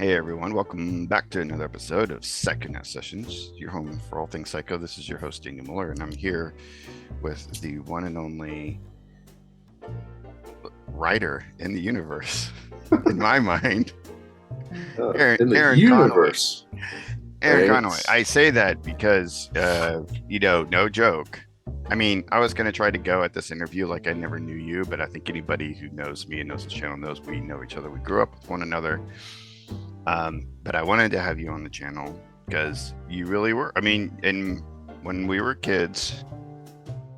Hey everyone, welcome back to another episode of Psychonaut Sessions, your home for all things psycho. This is your host, Daniel Miller, and I'm here with the one and only writer in the universe, in my mind, in the Aaron universe. Conaway. Aaron Right. Conaway. I say that because, no joke. I mean, I was going to try to go at this interview like I never knew you, but I think anybody who knows me and knows the channel knows we know each other. We grew up with one another. But I wanted to have you on the channel because you really were. I mean, when we were kids,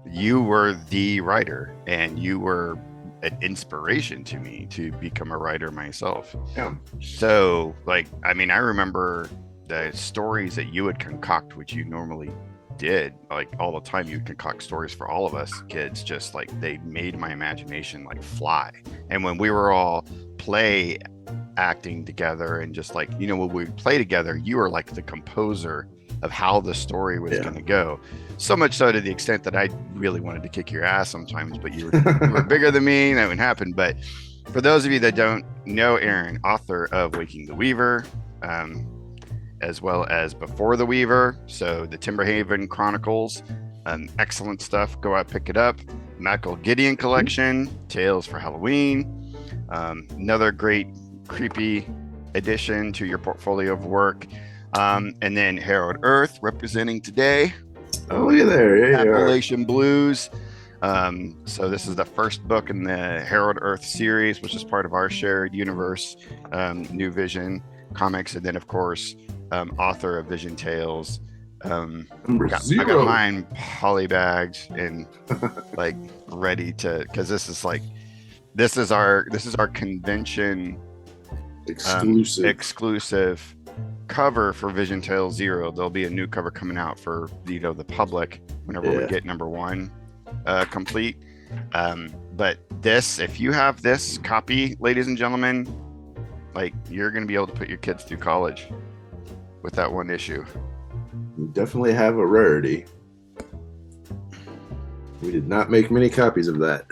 you were the writer and you were an inspiration to me to become a writer myself. Yeah. So, I remember the stories that you would concoct, which you normally did, like all the time. You would concoct stories for all of us kids, just like they made my imagination like fly. And when we were all play acting together and just like, when we play together, you were like the composer of how the story was going to go. So much so to the extent that I really wanted to kick your ass sometimes, but you were bigger than me and that wouldn't happen. But for those of you that don't know Aaron, author of Waking the Weaver, as well as Before the Weaver, so the Timberhaven Chronicles, excellent stuff. Go out, pick it up. Michael Gideon Collection, Tales for Halloween, another great creepy addition to your portfolio of work. And then Herald Earth, representing today. Oh, look at there. Yeah, Appalachian Blues. So this is the first book in the Herald Earth series, which is part of our shared universe, New Vision Comics. And then, of course, author of Vision Tales. I got mine polybagged and like ready to, because this is our convention exclusive cover for Vision Tales Zero. There'll be a new cover coming out for the public whenever we get number one complete. But this, if you have this copy, ladies and gentlemen, like you're gonna be able to put your kids through college with that one issue. You definitely have a rarity. We did not make many copies of that.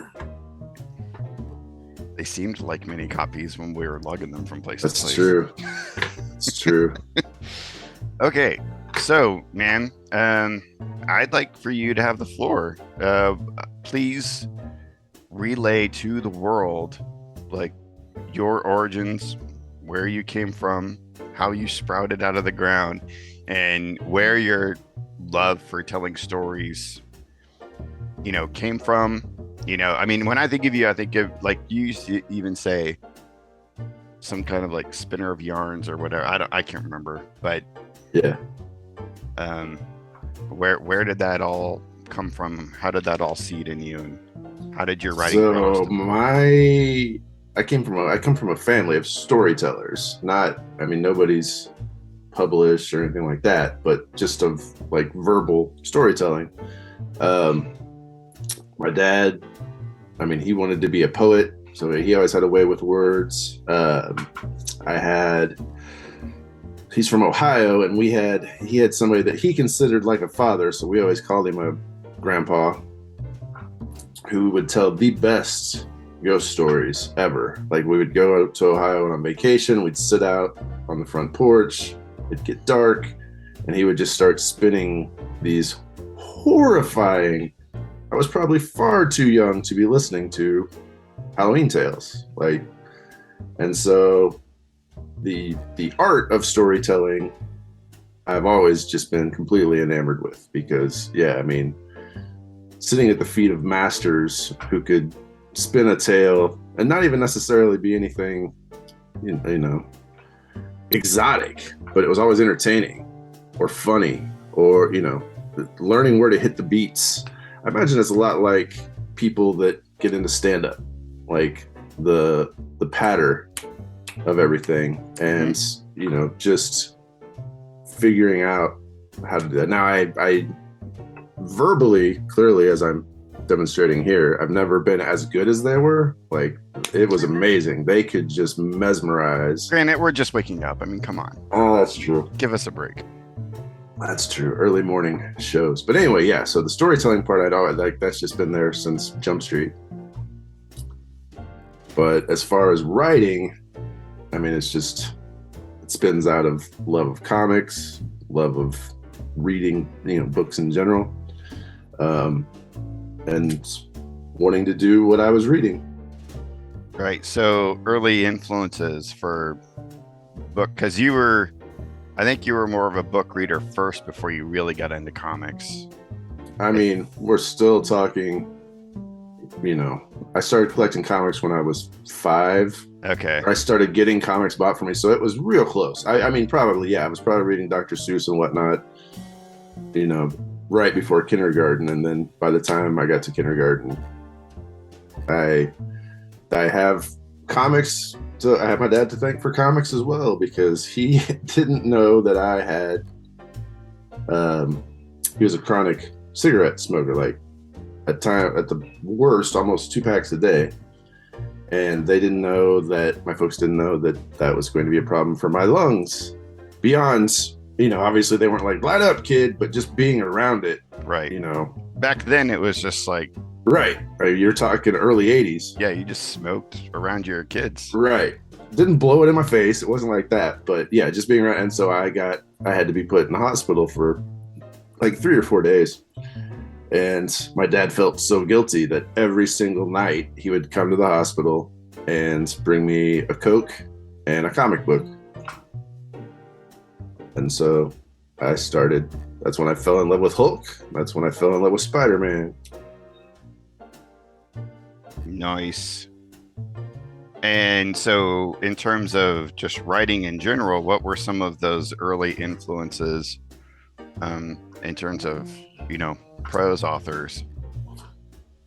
They seemed like mini copies when we were lugging them from place to place. That's true. It's true. Okay, so man, I'd like for you to have the floor. Please relay to the world like your origins, where you came from, how you sprouted out of the ground, and where your love for telling stories, came from. When I think of you, I think of like you used to even say some kind of like spinner of yarns or whatever. I can't remember, but yeah. Where did that all come from? How did that all seed in you, and how did your writing process? I come from a family of storytellers. Nobody's published or anything like that, but just of like verbal storytelling. My dad, he wanted to be a poet, so he always had a way with words. He's from Ohio, and he had somebody that he considered like a father, so we always called him a grandpa, who would tell the best ghost stories ever. Like, we would go out to Ohio on vacation, we'd sit out on the front porch, it'd get dark, and he would just start spinning these horrifying, I was probably far too young to be listening to Halloween tales. And so the art of storytelling, I've always just been completely enamored with, because sitting at the feet of masters who could spin a tale and not even necessarily be anything, exotic, but it was always entertaining or funny, or, learning where to hit the beats. I imagine it's a lot like people that get into stand-up, like the patter of everything, and just figuring out how to do that. Now, I verbally, clearly, as I'm demonstrating here, I've never been as good as they were. Like, it was amazing. They could just mesmerize. Granted, we're just waking up. Come on. Oh, that's true. Give us a break. That's true. Early morning shows. But anyway, yeah. So the storytelling part, that's just been there since Jump Street. But as far as writing, it's just it spins out of love of comics, love of reading, books in general, and wanting to do what I was reading. Right. So early influences for book, because I think you were more of a book reader first before you really got into comics. I mean, we're still talking, I started collecting comics when I was 5. Okay. I started getting comics bought for me, so it was real close. I mean, probably, yeah, I was probably reading Dr. Seuss and whatnot, right before kindergarten. And then by the time I got to kindergarten, I have comics. So I have my dad to thank for comics as well, because he didn't know that I had, he was a chronic cigarette smoker, like at the worst, almost 2 packs a day. And my folks didn't know that was going to be a problem for my lungs. Beyond, obviously they weren't like, light up, kid, but just being around it. Right. Back then it was just like. Right. You're talking early 80s. Yeah, you just smoked around your kids. Right. Didn't blow it in my face. It wasn't like that. But yeah, just being around. And so I had to be put in the hospital for like 3 or 4 days. And my dad felt so guilty that every single night he would come to the hospital and bring me a Coke and a comic book. And so that's when I fell in love with Hulk. That's when I fell in love with Spider-Man. Nice. And so in terms of just writing in general, what were some of those early influences in terms of, prose authors?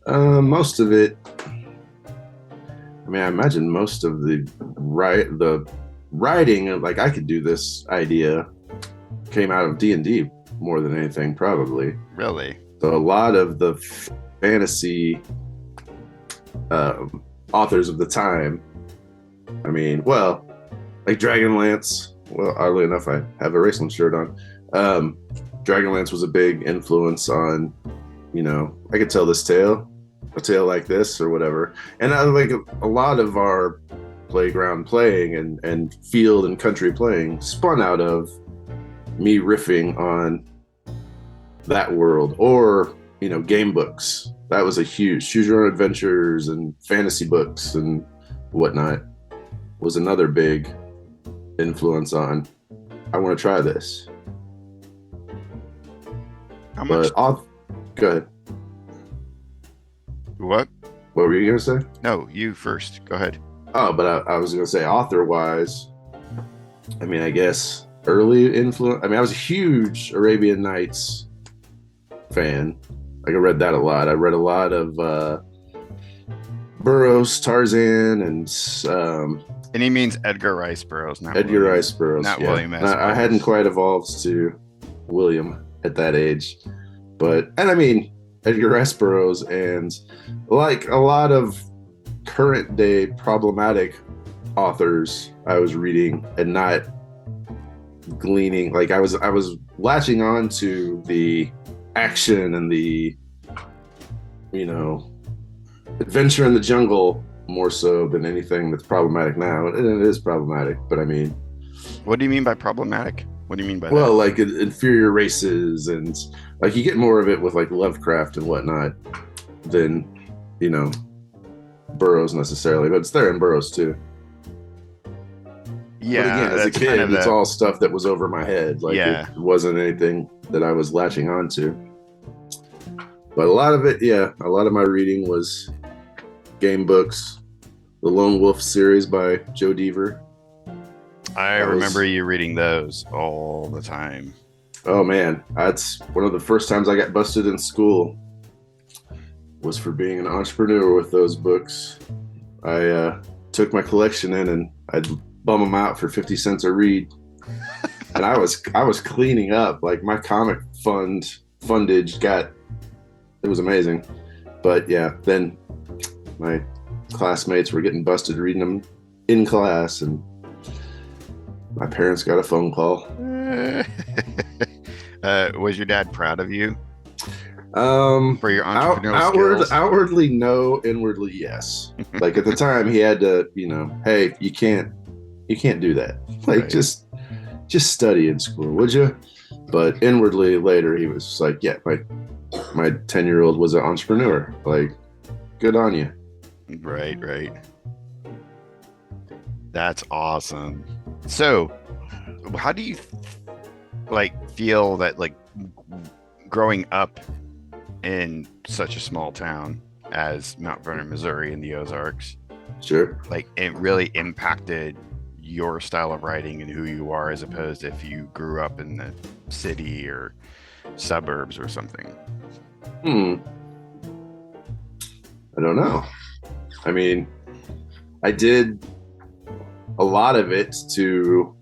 Most of it, I mean, I imagine most of the writing, like I could do this idea, came out of D&D more than anything, probably. Really? So a lot of the fantasy authors of the time, I mean, well, like Dragonlance. Well, oddly enough, I have a Raceland shirt on. Dragonlance was a big influence on, I could tell this tale, a tale like this or whatever. And I like a lot of our playground playing and field and country playing spun out of me riffing on that world, or, game books. That was a huge Choose Your Own Adventures and fantasy books and whatnot was another big influence on, I want to try this. Go ahead. What were you going to say? No, you first. Go ahead. Oh, but I was going to say author-wise, I mean, I guess early influence. I mean, I was a huge Arabian Nights fan. Like, I read that a lot. I read a lot of Burroughs, Tarzan, and he means Edgar Rice Burroughs, not Edgar Rice Burroughs, not yeah. William S. Burroughs. I hadn't quite evolved to William at that age, and I mean Edgar Rice Burroughs, and like a lot of current day problematic authors I was reading and not gleaning. Like I was latching on to the action and the adventure in the jungle more so than anything that's problematic now. And it is problematic, but I mean, what do you mean by problematic? What do you mean by well, that? like inferior races, and like you get more of it with like Lovecraft and whatnot than Burroughs necessarily, but it's there in Burroughs too. Yeah, but again, as a kid, it's all stuff that was over my head. Like it wasn't anything that I was latching on to. But a lot of it, a lot of my reading was game books, the Lone Wolf series by Joe Deaver. I remember you reading those all the time. Oh man, that's one of the first times I got busted in school was for being an entrepreneur with those books. I took my collection in and I'd bum them out for 50 cents a read. And I was cleaning up, like my comic fundage it was amazing. But yeah, then my classmates were getting busted reading them in class, and my parents got a phone call. Was your dad proud of you? For your entrepreneurial skills? Outwardly, no. Inwardly, yes. Like at the time, he had to, hey, you can't do that. Like, right. Just just study in school, would you? But inwardly later, he was just like, yeah, my 10-year-old was an entrepreneur. Like, good on you. Right. That's awesome. So, how do you feel that growing up in such a small town as Mount Vernon, Missouri, in the Ozarks, Sure. it really impacted your style of writing and who you are, as opposed to if you grew up in the city or suburbs or something? I don't know. I mean, I did a lot of it to,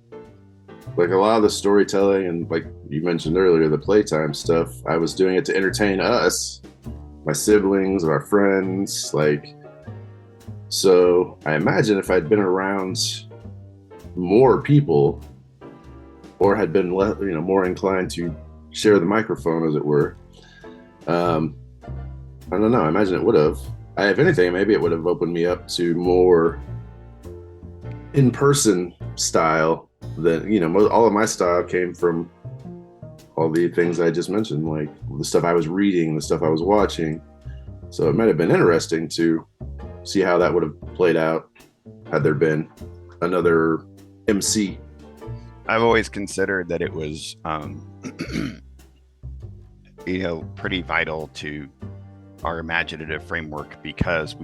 like, a lot of the storytelling and, like you mentioned earlier, the playtime stuff. I was doing it to entertain us, my siblings, our friends. So I imagine if I'd been around more people, or had been more inclined to share the microphone, as it were, I don't know. I imagine it would have. If anything, maybe it would have opened me up to more in-person style. Than all of my style came from all the things I just mentioned, like the stuff I was reading, the stuff I was watching. So it might have been interesting to see how that would have played out had there been another MC. I've always considered that it was, pretty vital to our imaginative framework, because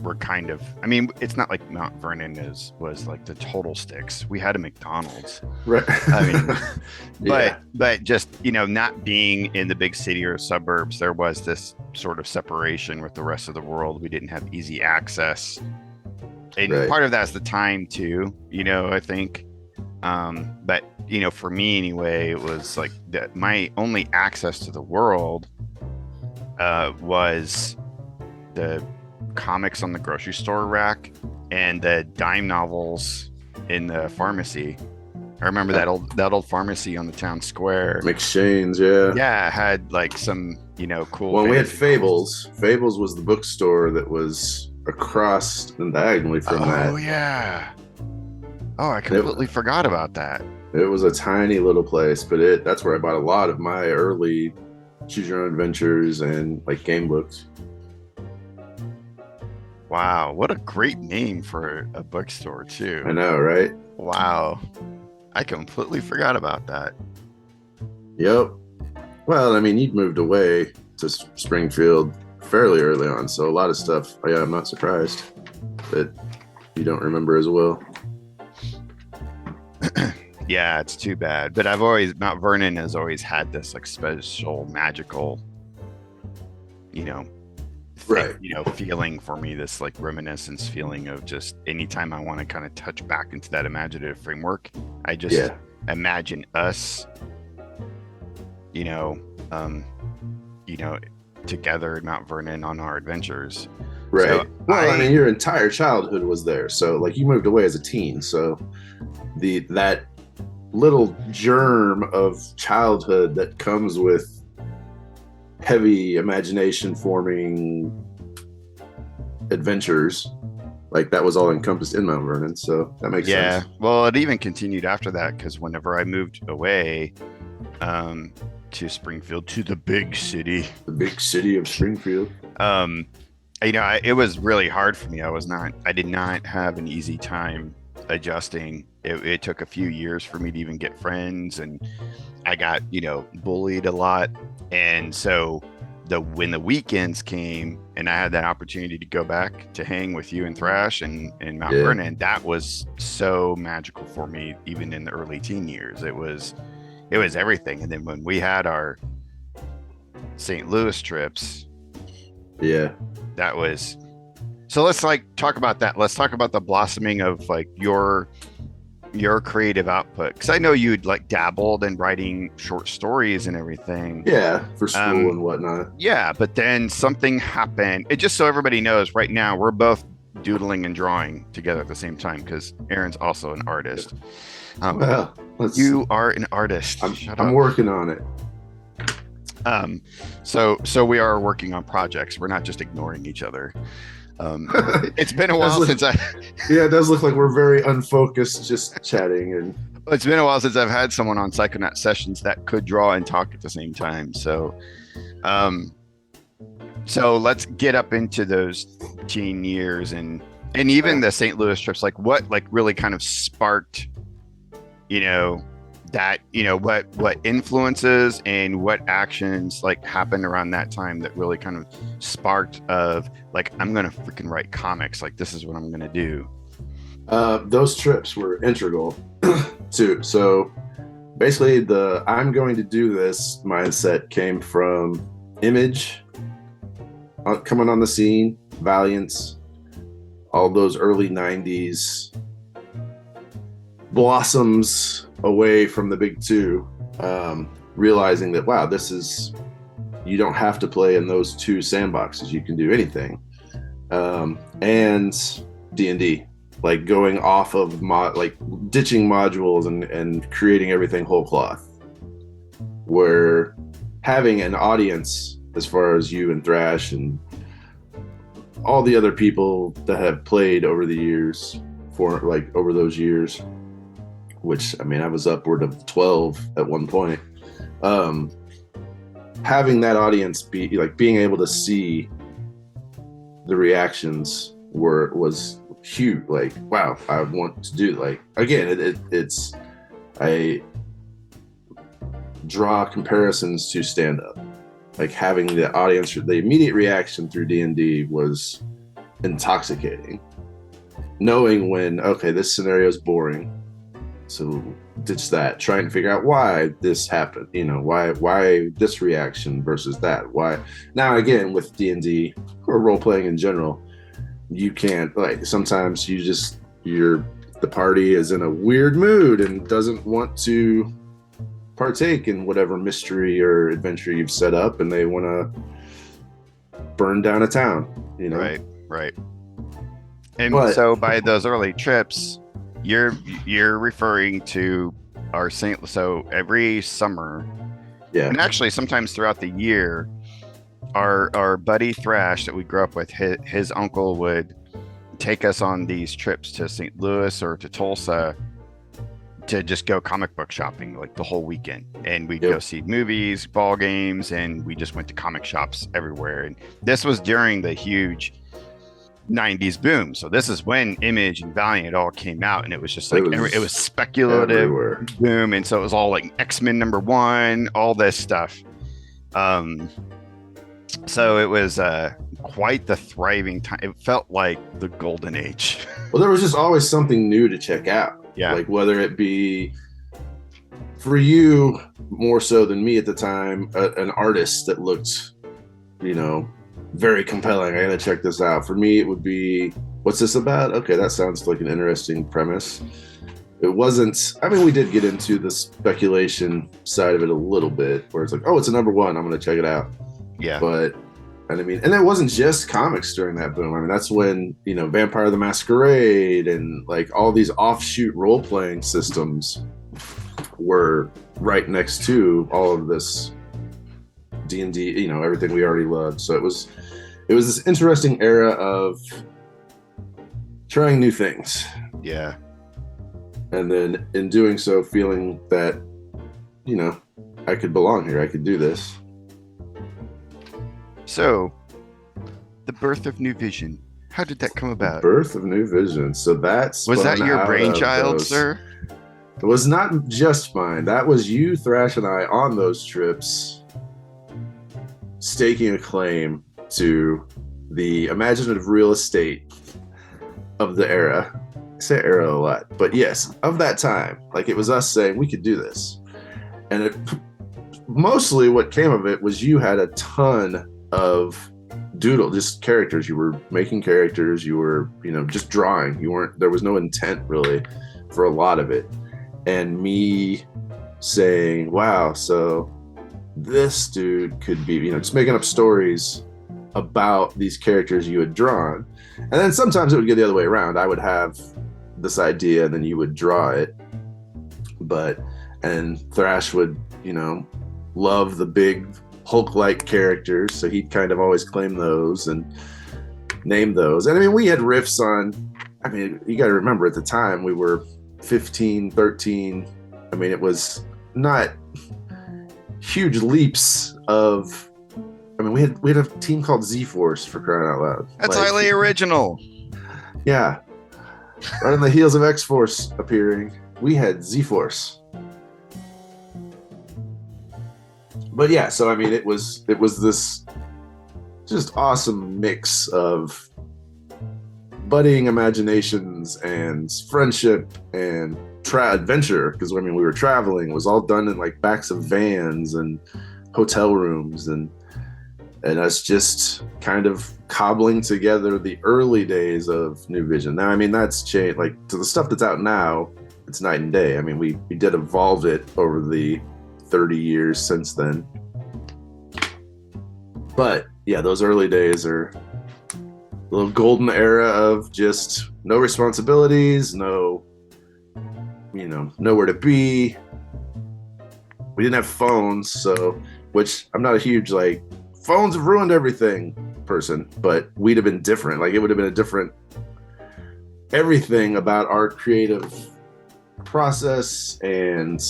we're kind of, I mean, it's not like Mount Vernon was like the total sticks. We had a McDonald's, right? I mean, Yeah. but just, not being in the big city or suburbs, there was this sort of separation with the rest of the world. We didn't have easy access. And Right. part of that's the time too, I think. But, for me anyway, it was like that my only access to the world was the comics on the grocery store rack and the dime novels in the pharmacy. I remember that old pharmacy on the town square. McShane's, yeah. Yeah, had like some, cool. Well, we had fantasy Fables. Fables was the bookstore that was across and diagonally from that. Oh yeah. Oh, I completely forgot about that. It was a tiny little place, but that's where I bought a lot of my early Choose Your Own Adventures and like game books. Wow, what a great name for a bookstore too. I know, right? Wow. I completely forgot about that. Yep. Well, I mean, you'd moved away to Springfield fairly early on, so a lot of stuff, I'm not surprised that you don't remember as well. Yeah, it's too bad. But Mount Vernon has always had this like special magical, Right. feeling for me, this like reminiscence feeling of just anytime I want to kind of touch back into that imaginative framework, I just imagine us, together in Mount Vernon on our adventures. Right. So well, I mean, your entire childhood was there. So like you moved away as a teen. So that little germ of childhood that comes with heavy imagination forming adventures, like that was all encompassed in Mount Vernon. So that makes sense. Well, it even continued after that, because whenever I moved away to Springfield, to the big city of Springfield, it was really hard for me. I did not have an easy time adjusting. It took a few years for me to even get friends, and I got bullied a lot. And so when the weekends came and I had that opportunity to go back to hang with you and Thrash and Mount Vernon, that was so magical for me. Even in the early teen years, it was everything. And then when we had our St. Louis trips, that was, so let's talk about that. Let's talk about the blossoming of your creative output, because I know you'd dabbled in writing short stories and everything. Yeah, for school and whatnot. Yeah, but then something happened. It just so everybody knows, right now we're both doodling and drawing together at the same time, because Aaron's also an artist. Well, you are an artist. I'm working on it. So we are working on projects. We're not just ignoring each other. It's been a while since it does look like we're very unfocused, just chatting. And It's been a while since I've had someone on Psychonaut Sessions that could draw and talk at the same time. Um, so let's get up into those teen years and even the St. Louis trips. Like what like really kind of sparked, you know, that what influences and what actions like happened around that time that really kind of sparked of like I'm gonna freaking write comics. Like this is what I'm gonna do. Those trips were integral too. So basically, the I'm going to do this mindset came from Image coming on the scene, Valiant, all those early 90s blossoms away from the big two, realizing that, wow, this is, you don't have to play in those two sandboxes. You can do anything. And D&D, like going off of like ditching modules and creating everything whole cloth, where having an audience as far as you and Thrash and all the other people that have played over the years, for like over those years, which I mean I was upward of 12 at one point, having that audience be like being able to see the reactions was huge. Like, wow, I want to do, like, again, it's I draw comparisons to stand up, like having the audience, the immediate reaction through D&D was intoxicating, knowing when, okay, this scenario is boring, so ditch that, trying to figure out why this happened, why this reaction versus that, why. Now again, with D&D or role-playing in general, you can't, like, sometimes the party is in a weird mood and doesn't want to partake in whatever mystery or adventure you've set up, and they want to burn down a town, Right. And so by those early trips, you're referring to our so every summer, and actually sometimes throughout the year, our buddy Thrash that we grew up with, his uncle would take us on these trips to St. Louis or to Tulsa to just go comic book shopping like the whole weekend, and we'd go see movies, ball games, and we just went to comic shops everywhere. And this was during the huge 90s boom, so this is when Image and Valiant all came out, and it was just like it was speculative everywhere. Boom. And so it was all like X-Men #1, all this stuff. So it was quite the thriving time. It felt like the golden age. Well, there was just always something new to check out. Yeah. Like whether it be for you more so than me at the time, an artist that looked, very compelling. I gotta check this out. For me, it would be, what's this about? Okay, that sounds like an interesting premise. It wasn't, I mean, we did get into the speculation side of it a little bit, where it's like, oh, it's a #1, I'm gonna check it out. Yeah. But, and I mean, and it wasn't just comics during that boom. I mean, that's when, Vampire the Masquerade and like all these offshoot role-playing systems were right next to all of this D&D, everything we already loved. So it was this interesting era of trying new things. Yeah. And then in doing so, feeling that, I could belong here. I could do this. So, the birth of New Vision. How did that come about? Birth of New Vision. So was that your brainchild, sir? It was not just mine. That was you, Thrash, and I on those trips, staking a claim to the imaginative real estate of the era. I say era a lot, but yes, of that time. Like, it was us saying we could do this. And mostly what came of it was you had a ton of just characters. You were making characters, you were, just drawing. There was no intent really for a lot of it. And me saying, wow, so this dude could be, just making up stories about these characters you had drawn. And then sometimes it would get the other way around. I would have this idea and then you would draw it. And Thrash would, love the big Hulk-like characters, so he'd kind of always claim those and name those. And I mean, we had riffs on, you got to remember at the time we were 15, 13. I mean, it was not huge leaps of. I mean, we had a team called Z Force, for crying out loud. That's highly original. Yeah, right on the heels of X Force appearing, we had Z Force. But yeah, so I mean, it was this just awesome mix of budding imaginations and friendship and adventure, because I mean, we were traveling. It was all done in like backs of vans and hotel rooms, and us just kind of cobbling together the early days of New Vision. Now, I mean, that's changed. Like, to the stuff that's out now, it's night and day. I mean, we did evolve it over the 30 years since then. But yeah, those early days are a little golden era of just no responsibilities, nowhere to be. We didn't have phones, so, which I'm not a huge, like, phones have ruined everything person, but we'd have been different. Like, it would have been a different, everything about our creative process, and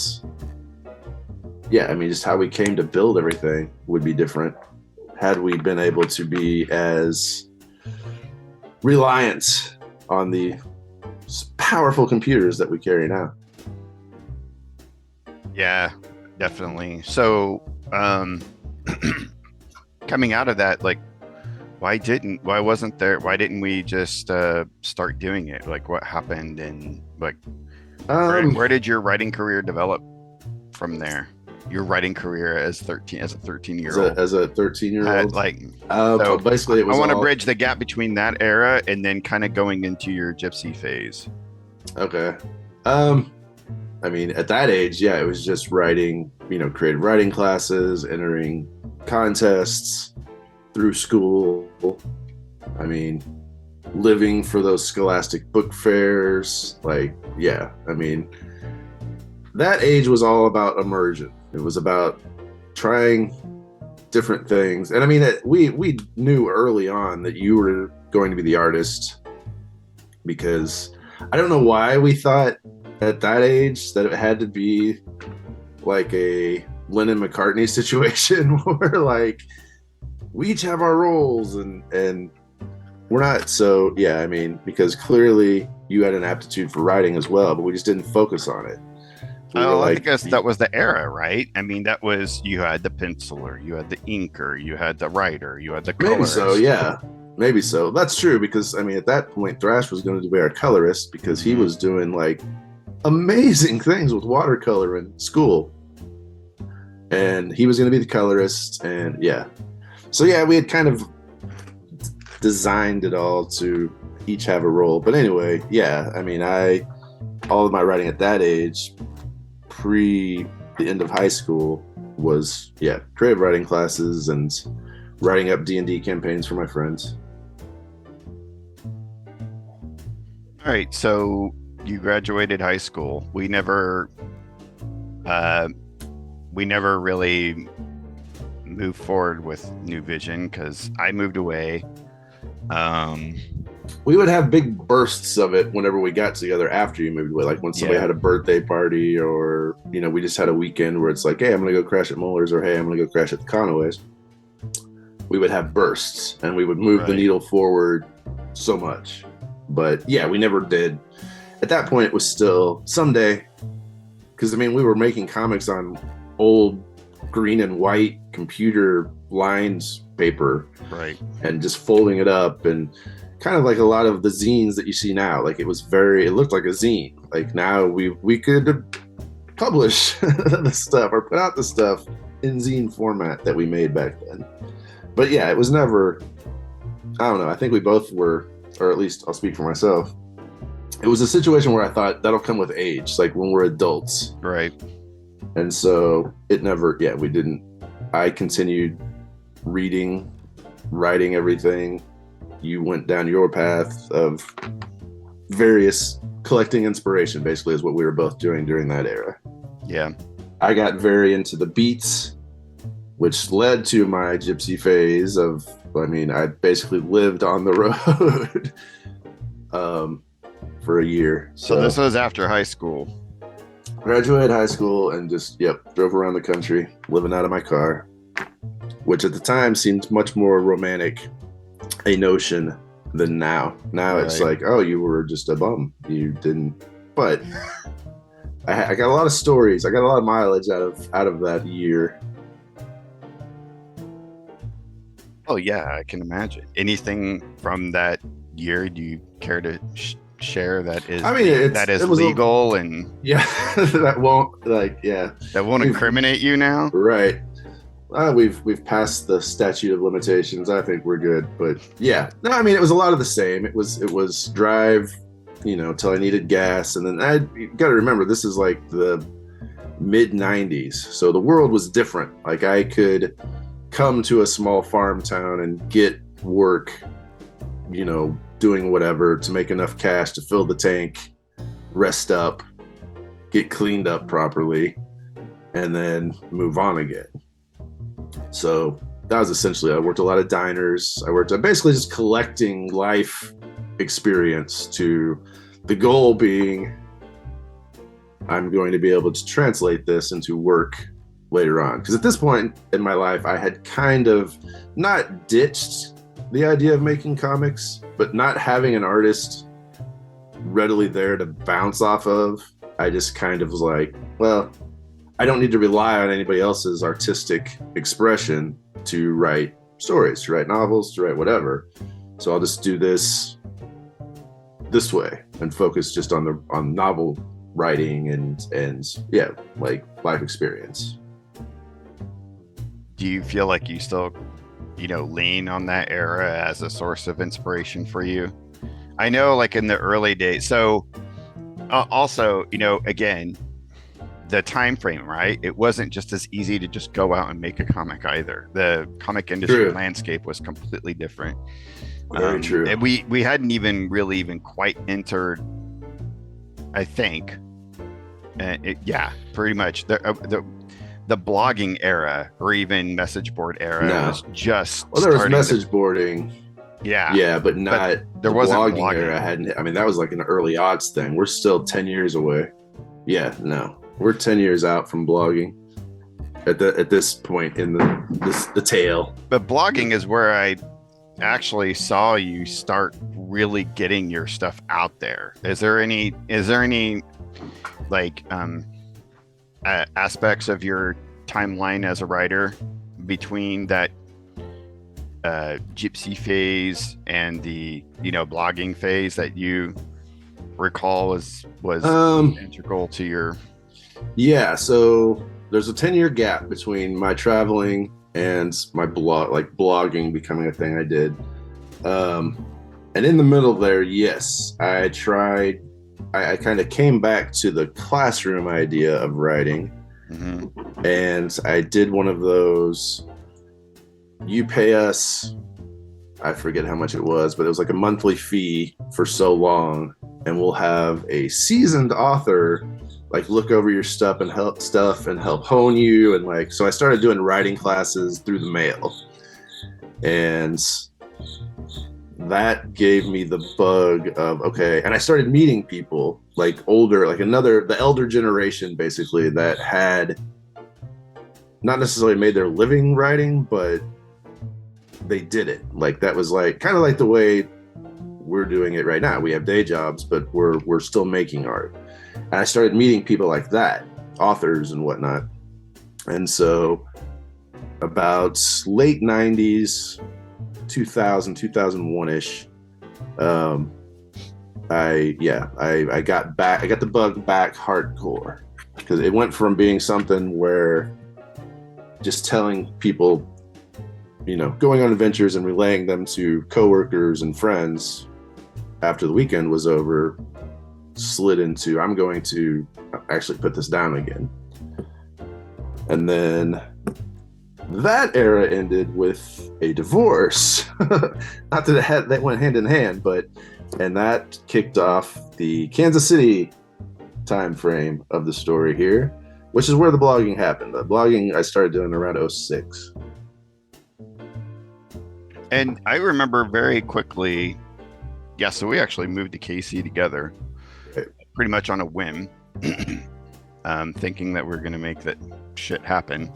yeah, I mean, just how we came to build everything would be different had we been able to be as reliant on the powerful computers that we carry now. Yeah, definitely. So, coming out of that, like, why didn't we just start doing it? Like, what happened, and like, where did your writing career develop from there? Your writing career as a 13-year-old. As a 13-year-old, like, so basically, it was. I want to bridge the gap between that era and then kind of going into your gypsy phase. Okay. I mean, at that age, yeah, it was just writing, creative writing classes, entering contests through school. I mean, living for those scholastic book fairs. Like, yeah, I mean, that age was all about immersion. It was about trying different things. And I mean, we knew early on that you were going to be the artist, because I don't know why we thought at that age that it had to be like a Lennon-McCartney situation where, like, we each have our roles and we're not. So yeah, I mean, because clearly you had an aptitude for writing as well, but we just didn't focus on it. I guess that was the era, right? I mean, that was, you had the penciler, you had the inker, you had the writer, you had the colorist. Maybe so, yeah. Maybe so. That's true, because I mean, at that point, Thrash was going to be our colorist, because he was doing like amazing things with watercolor in school, and he was going to be the colorist. And yeah, so yeah, we had kind of designed it all to each have a role. But anyway, yeah, I mean, all of my writing at that age, pre the end of high school, was creative writing classes and writing up D&D campaigns for my friends. All right, so you graduated high school. We never really moved forward with New Vision because I moved away. We would have big bursts of it whenever we got together after you moved away, like when somebody had a birthday party, or we just had a weekend where it's like, hey, I'm gonna go crash at Muller's, or hey, I'm gonna go crash at the Conaways. We would have bursts and we would move the needle forward so much. But yeah, we never did. At that point, it was still someday, because I mean, we were making comics on old green and white computer lined paper, right, and just folding it up, and kind of like a lot of the zines that you see now. Like, it looked like a zine. Like, now we could publish the stuff or put out the stuff in zine format that we made back then. But yeah, it was never, I don't know, I think we both were, or at least I'll speak for myself, it was a situation where I thought that'll come with age, like when we're adults. Right. And so it never, we didn't. I continued reading, writing everything. You went down your path of various collecting inspiration, basically, is what we were both doing during that era. Yeah. I got very into the beats, which led to my gypsy phase of, I mean, I basically lived on the road for a year. So this was after high school. Graduated high school and just, drove around the country, living out of my car, which at the time seemed much more romantic a notion than now. Now it's like, oh, you were just a bum. You didn't. But I got a lot of stories. I got a lot of mileage out of that year. Oh yeah, I can imagine. Anything from that year do you care to share that is legal and that won't incriminate you now? Right. We've passed the statute of limitations. I think we're good. But yeah, no, I mean, it was a lot of the same. It was drive, till I needed gas, and then you got to remember, this is like the mid '90s, so the world was different. Like I could come to a small farm town and get work, doing whatever to make enough cash to fill the tank, rest up, get cleaned up properly, and then move on again. So that was essentially, I worked a lot of diners. I worked basically just collecting life experience, to the goal being I'm going to be able to translate this into work later on. Because at this point in my life, I had kind of not ditched the idea of making comics, but not having an artist readily there to bounce off of. I just kind of was like, well, I don't need to rely on anybody else's artistic expression to write stories, to write novels, to write whatever. So I'll just do this way and focus just on novel writing and like life experience. Do you feel like you still, lean on that era as a source of inspiration for you? I know, like in the early days. So also, again, the time frame, right? It wasn't just as easy to just go out and make a comic either. The comic industry landscape was completely different. Very true. And we hadn't even quite entered, I think. Pretty much the blogging era, or even message board era, was just. Well, there was message boarding. Yeah, but not there wasn't blogging era. That was like an early odds thing. We're still 10 years away. Yeah, no, we're 10 years out from blogging at this point in the tale. But blogging is where I actually saw you start really getting your stuff out there. Is there any like aspects of your timeline as a writer between that gypsy phase and the blogging phase that you recall was integral to your? So there's a 10-year gap between my traveling and my blogging becoming a thing I did, and in the middle there, yes, I tried. I kind of came back to the classroom idea of writing, and I did one of those, you pay us, I forget how much it was, but it was like a monthly fee for so long, and we'll have a seasoned author like look over your stuff and help hone you. And so I started doing writing classes through the mail, and that gave me the bug of, okay. And I started meeting people like older, like the elder generation, basically, that had not necessarily made their living writing, but they did it. Like that was like kind of like the way we're doing it right now. We have day jobs, but we're still making art. And I started meeting people like that, authors and whatnot. And so about late 90s, 2001-ish, I got the bug back hardcore, because it went from being something where just telling people, going on adventures and relaying them to coworkers and friends after the weekend was over, slid into, I'm going to actually put this down again. And then that era ended with a divorce. Not that that went hand in hand, and that kicked off the Kansas City time frame of the story here, which is where the blogging happened. The blogging I started doing around 2006. And I remember very quickly, so we actually moved to KC together. pretty much on a whim, thinking that we're going to make that shit happen.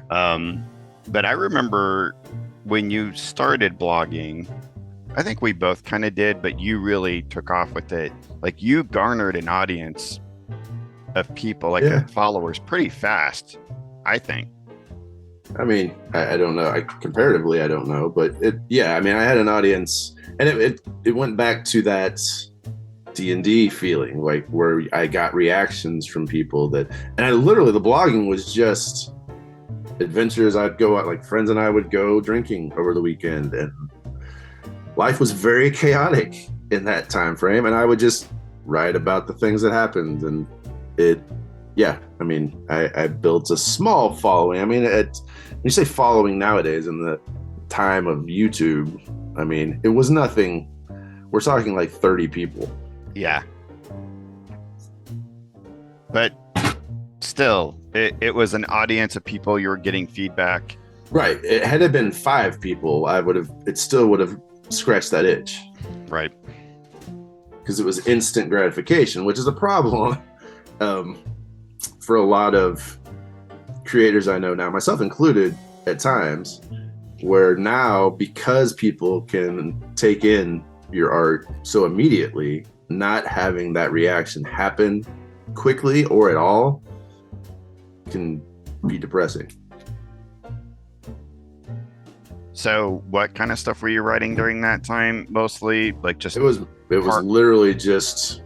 But I remember when you started blogging, I think we both kind of did, but you really took off with it. Like you garnered an audience of people, like followers, pretty fast, I think. I mean, I don't know. Comparatively, I don't know, but I mean, I had an audience, and it went back to that D&D feeling, like where I got reactions from people the blogging was just adventures. I'd go out, like friends and I would go drinking over the weekend, and life was very chaotic in that time frame, and I would just write about the things that happened, and I mean, I built a small following. I mean, when you say following nowadays in the time of YouTube, I mean, it was nothing. We're talking like 30 people. Yeah. But still, it was an audience of people. You were getting feedback. Right. Had it been 5 people, it still would have scratched that itch. Right. Because it was instant gratification, which is a problem for a lot of creators I know now, myself included at times, where now, because people can take in your art so immediately, not having that reaction happen quickly or at all can be depressing. So what kind of stuff were you writing during that time? Mostly like just... It was literally just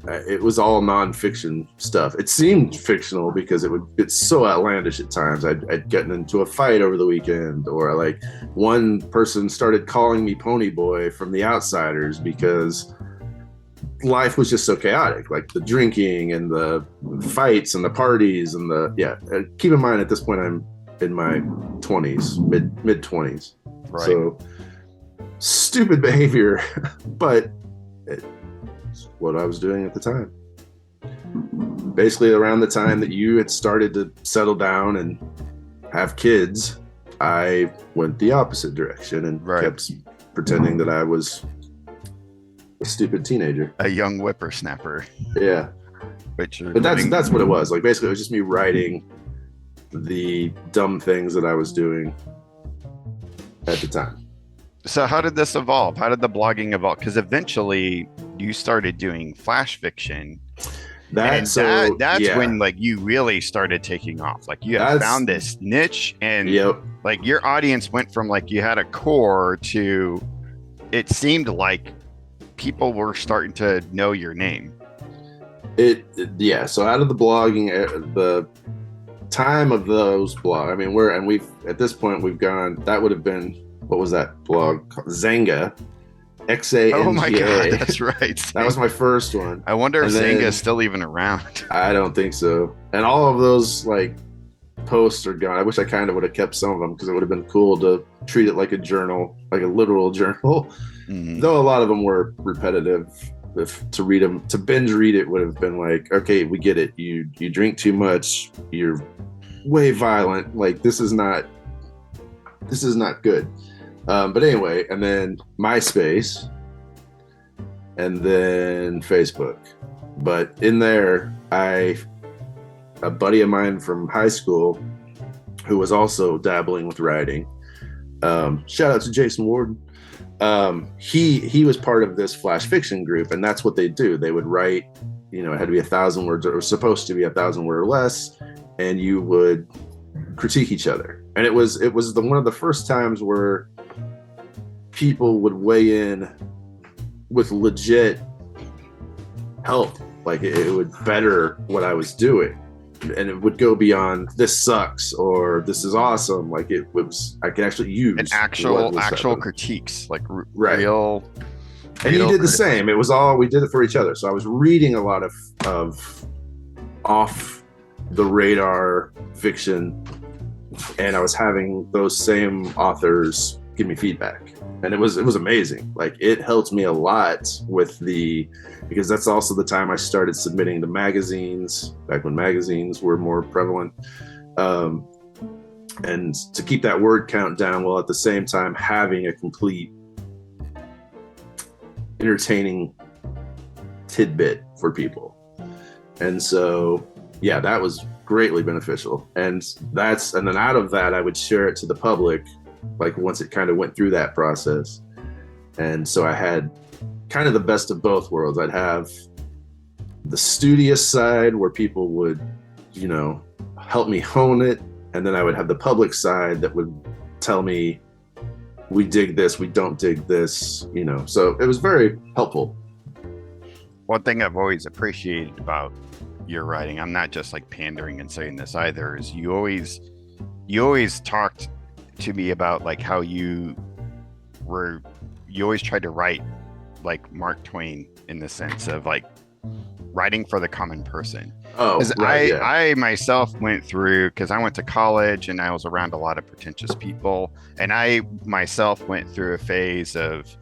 it was all nonfiction stuff. It seemed fictional because it's so outlandish at times. I'd gotten into a fight over the weekend, or like one person started calling me Pony Boy from The Outsiders because life was just so chaotic, like the drinking and the fights and the parties and keep in mind at this point I'm in my 20s, mid 20s. Right. So stupid behavior, but it's what I was doing at the time. Basically around the time that you had started to settle down and have kids, I went the opposite direction and kept pretending that I was a stupid teenager, a young whippersnapper. Yeah. But that's what it was. Like basically it was just me writing the dumb things that I was doing at the time. So how did this evolve? How did the blogging evolve? Because eventually you started doing flash fiction. That's when like you really started taking off. Like you have found this niche, and like your audience went from like you had a core to it seemed like people were starting to know your name. So out of the blogging, the time of those blogs, I mean, we've at this point we've gone. That would have been, what was that blog called? Xanga, Xanga. Oh my god, that's right. That was my first one. I wonder if Xanga is still even around. I don't think so. And all of those like posts are gone. I wish I kind of would have kept some of them because it would have been cool to treat it like a journal, like a literal journal. Mm-hmm. Though a lot of them were repetitive. To read them, to binge read it would have been like, okay, we get it. You drink too much. You're way violent. Like this is not good. But anyway, and then MySpace, and then Facebook. But in there, a buddy of mine from high school, who was also dabbling with writing. Shout out to Jason Warden. He was part of this flash fiction group, and that's what they do. They would write, it had to be 1,000 words, or it was supposed to be 1,000 word or less, and you would critique each other. And it was one of the first times where people would weigh in with legit help. Like it would better what I was doing, and it would go beyond this sucks or this is awesome. Like it was, I could actually use an actual critiques, like real. And he did the same. It was all, we did it for each other. So I was reading a lot of off the radar fiction, and I was having those same authors give me feedback, and it was amazing. Like it helped me a lot because that's also the time I started submitting to magazines, back when magazines were more prevalent, and to keep that word count down while at the same time having a complete entertaining tidbit for people. And so, yeah, that was greatly beneficial. And then out of that, I would share it to the public, like once it kind of went through that process. And so I had kind of the best of both worlds. I'd have the studious side where people would, help me hone it. And then I would have the public side that would tell me, we dig this, we don't dig this, so it was very helpful. One thing I've always appreciated about your writing, I'm not just like pandering and saying this either, is you always talked to me about like how you always tried to write like Mark Twain in the sense of like writing for the common person. Oh, right, I myself went through, because I went to college and I was around a lot of pretentious people, and I myself went through a phase of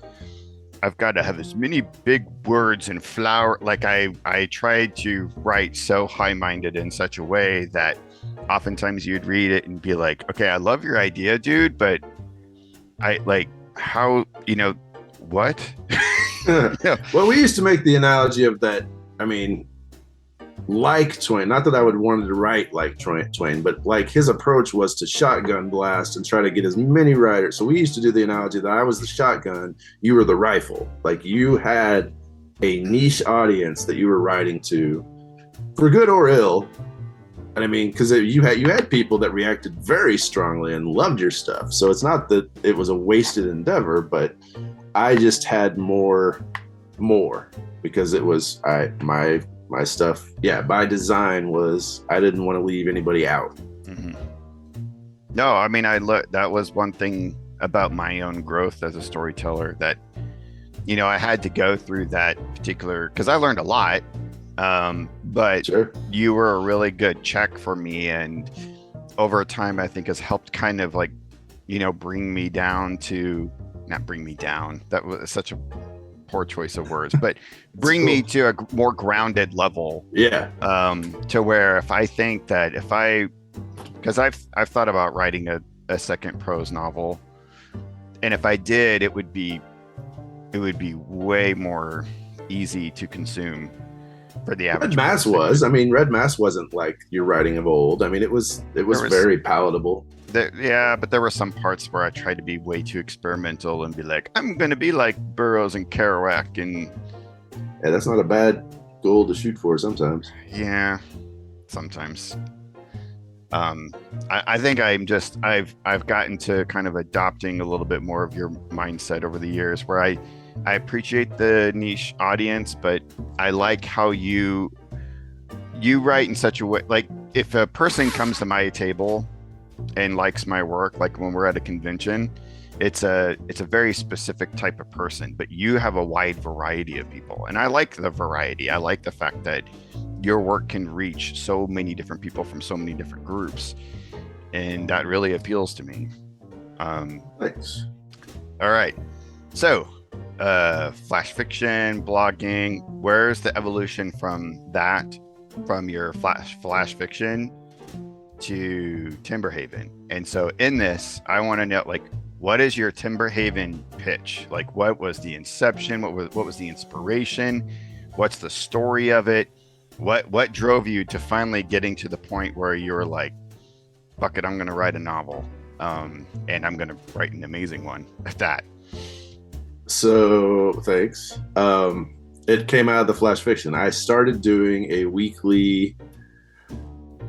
I've got to have as many big words and flower. Like I tried to write so high-minded in such a way that oftentimes you'd read it and be like, okay, I love your idea, dude, but I like how, what? Well, we used to make the analogy of that. I mean, like Twain, not that I would wanted to write like Twain, but like his approach was to shotgun blast and try to get as many writers. So we used to do the analogy that I was the shotgun, you were the rifle. Like you had a niche audience that you were writing to, for good or ill. And I mean, because you had people that reacted very strongly and loved your stuff. So it's not that it was a wasted endeavor, but I just had more because it was my stuff, by design was I didn't want to leave anybody out. Mm-hmm. No, I mean, that was one thing about my own growth as a storyteller that, I had to go through that particular, because I learned a lot, but sure. You were a really good check for me, and over time I think has helped kind of like, bring me down to, not bring me down, that was such a poor choice of words, but bring me to a more grounded level. Yeah. To where if I think that because I've thought about writing a second prose novel, and if I did, it would be way more easy to consume for the average. Red Mass wasn't like your writing of old. I mean, it was very palatable. But there were some parts where I tried to be way too experimental and be like, I'm going to be like Burroughs and Kerouac, and yeah, that's not a bad goal to shoot for sometimes. Yeah, sometimes. I think I've gotten to kind of adopting a little bit more of your mindset over the years, where I appreciate the niche audience, but I like how you write in such a way, like if a person comes to my table and likes my work, like when we're at a convention, it's a very specific type of person, but you have a wide variety of people, and I like the variety. I like the fact that your work can reach so many different people from so many different groups, and that really appeals to me. Thanks. All right, so flash fiction, blogging, where's the evolution from your flash fiction to Timberhaven? And so in this, I want to know, like, what is your Timberhaven pitch? Like, what was the inception? What was the inspiration? What's the story of it? What drove you to finally getting to the point where you were like, fuck it, I'm going to write a novel, and I'm going to write an amazing one at that? So thanks. It came out of the flash fiction. I started doing a weekly.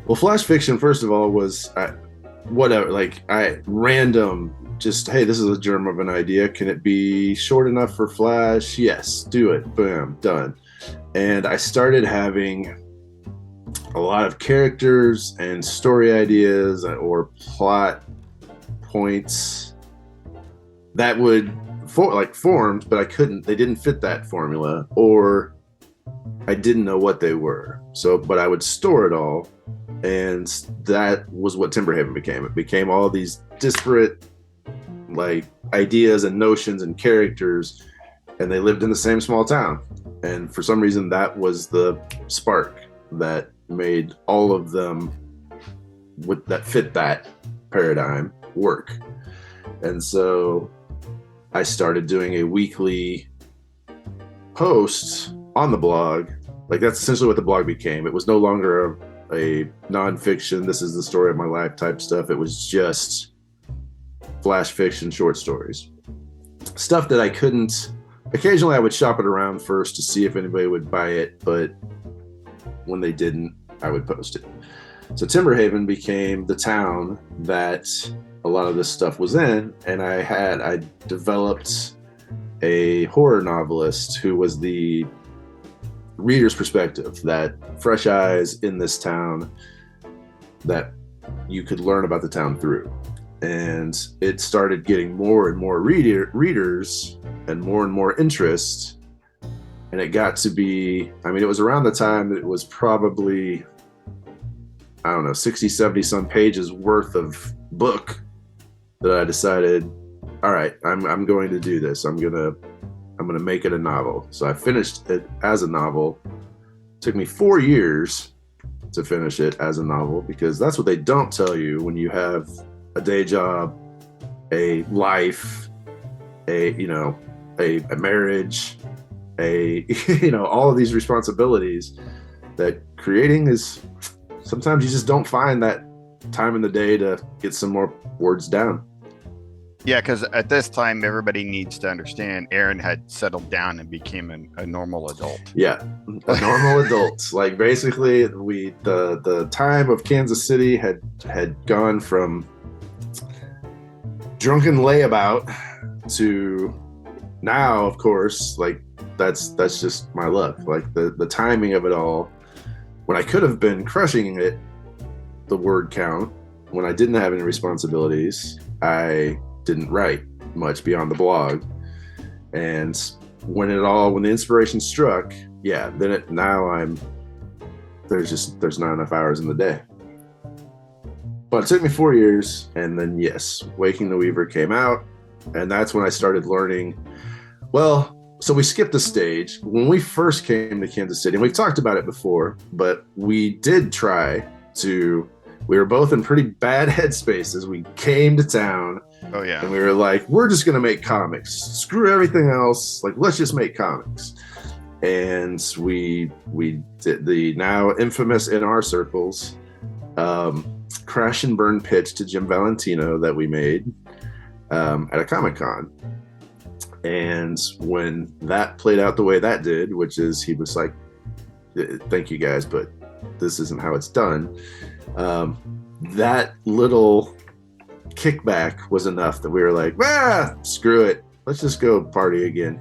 Well, flash fiction, first of all, was random. Just, hey, this is a germ of an idea. Can it be short enough for flash? Yes, do it. Boom, done. And I started having a lot of characters and story ideas or plot points that would formed, but they didn't fit that formula, or I didn't know what they were. So, but I would store it all, and that was what Timberhaven became. It became all these disparate like ideas and notions and characters, and they lived in the same small town. And for some reason, that was the spark that made all of them that fit that paradigm work. And so I started doing a weekly post on the blog. Like that's essentially what the blog became. It was no longer a nonfiction, this is the story of my life type stuff. It was just flash fiction, short stories, stuff that I couldn't. Occasionally, I would shop it around first to see if anybody would buy it, but when they didn't, I would post it. So Timberhaven became the town that a lot of this stuff was in, and I developed a horror novelist who was the reader's perspective, that fresh eyes in this town that you could learn about the town through. And it started getting more and more readers and more interest. And it got to be, I mean, it was around the time that it was probably, I don't know, 60, 70 some pages worth of book that I decided, all right, I'm going to do this. I'm going to make it a novel. So I finished it as a novel. It took me 4 years to finish it as a novel, because that's what they don't tell you when you have a day job, a life, a marriage, all of these responsibilities, that creating is, sometimes you just don't find that time in the day to get some more words down. Yeah, because at this time, everybody needs to understand Aaron had settled down and became a normal adult. Yeah, a normal adult. Like basically, the time of Kansas City had gone from drunken layabout to now, of course, like that's just my luck. Like the timing of it all, when I could have been crushing it, the word count, when I didn't have any responsibilities, I didn't write much beyond the blog. And when the inspiration struck, yeah, then there's not enough hours in the day. But it took me 4 years, and then yes, Waking the Weaver came out, and that's when I started learning. Well, so we skipped a stage. When we first came to Kansas City, and we've talked about it before, but we did we were both in pretty bad headspaces. We came to town. Oh yeah. And we were like, we're just gonna make comics. Screw everything else. Like, let's just make comics. And we did the now infamous in our circles crash and burn pitch to Jim Valentino that we made at a Comic-Con. And when that played out the way that did, which is he was like, thank you guys, but this isn't how it's done. That little kickback was enough that we were like, screw it. Let's just go party again.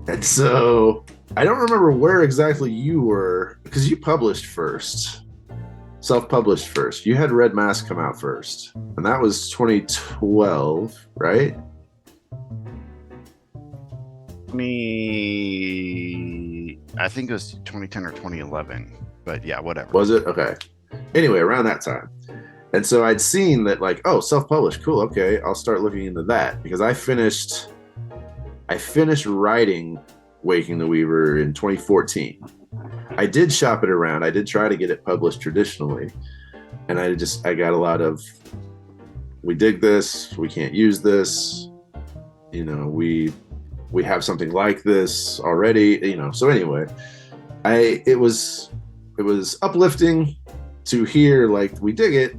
And so I don't remember where exactly you were, because you published first. Self-published first. You had Red Mask come out first. And that was 2012, right? I think it was 2010 or 2011. But yeah, whatever. Was it? Okay. Anyway, around that time. And so I'd seen that, like, oh, self-published, cool, okay, I'll start looking into that, because I finished writing Waking the Weaver in 2014. I did shop it around. I did try to get it published traditionally, and I got a lot of, we dig this, we can't use this, we have something like this already, so anyway, it was uplifting to hear, like, we dig it,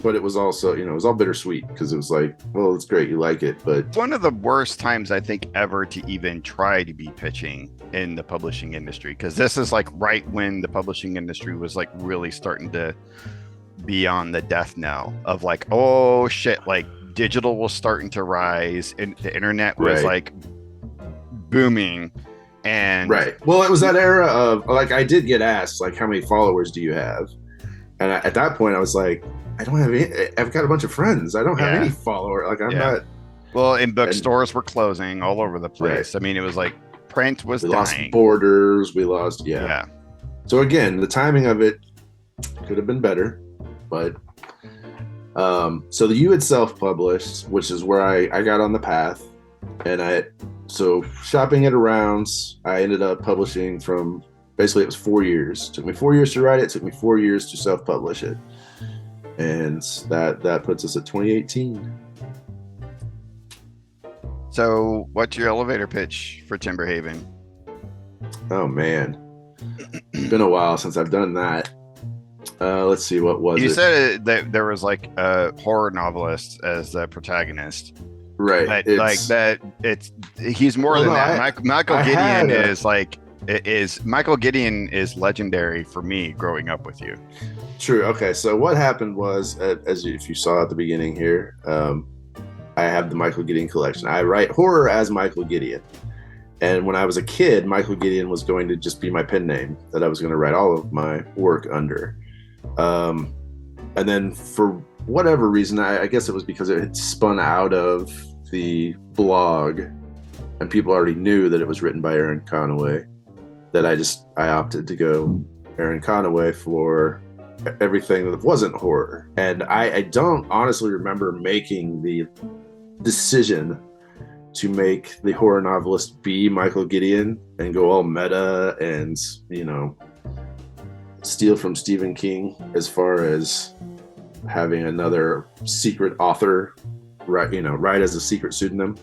but it was also, it was all bittersweet, because it was like, well, it's great, you like it, but one of the worst times I think ever to even try to be pitching in the publishing industry, because this is like right when the publishing industry was like really starting to be on the death knell of like, oh shit, like digital was starting to rise and the internet was like booming. And right, well, it was that era of, like, I did get asked, like, how many followers do you have? And at that point I was like, I don't have any, I've got a bunch of friends, I don't have any follower, like, I'm not. Well, and bookstores were closing all over the place. I mean, it was like print was dying. Lost Borders, we lost so again, the timing of it could have been better, but so you had self-published, which is where I got on the path, and so shopping it around, I ended up publishing from, basically it was 4 years. It took me 4 years to write it. It took me 4 years to self-publish it. And that puts us at 2018. So what's your elevator pitch for Timberhaven? Oh man, it's been a while since I've done that. Let's see, what was You it? said that there was like a horror novelist as the protagonist, Right. but like It's that, it's he's more well, than no, that. I Michael I Gideon had is like Michael Gideon is legendary for me growing up with you. true. Okay, so what happened was, if you saw at the beginning here, I have the Michael Gideon collection. I write horror as Michael Gideon. And when I was a kid, Michael Gideon was going to just be my pen name that I was going to write all of my work under. Um, and then for whatever reason, I guess it was because it had spun out of the blog and people already knew that it was written by Aaron Conaway, that I opted to go Aaron Conaway for everything that wasn't horror. And I don't honestly remember making the decision to make the horror novelist be Michael Gideon and go all meta and, steal from Stephen King as far as having another secret author write as a secret pseudonym.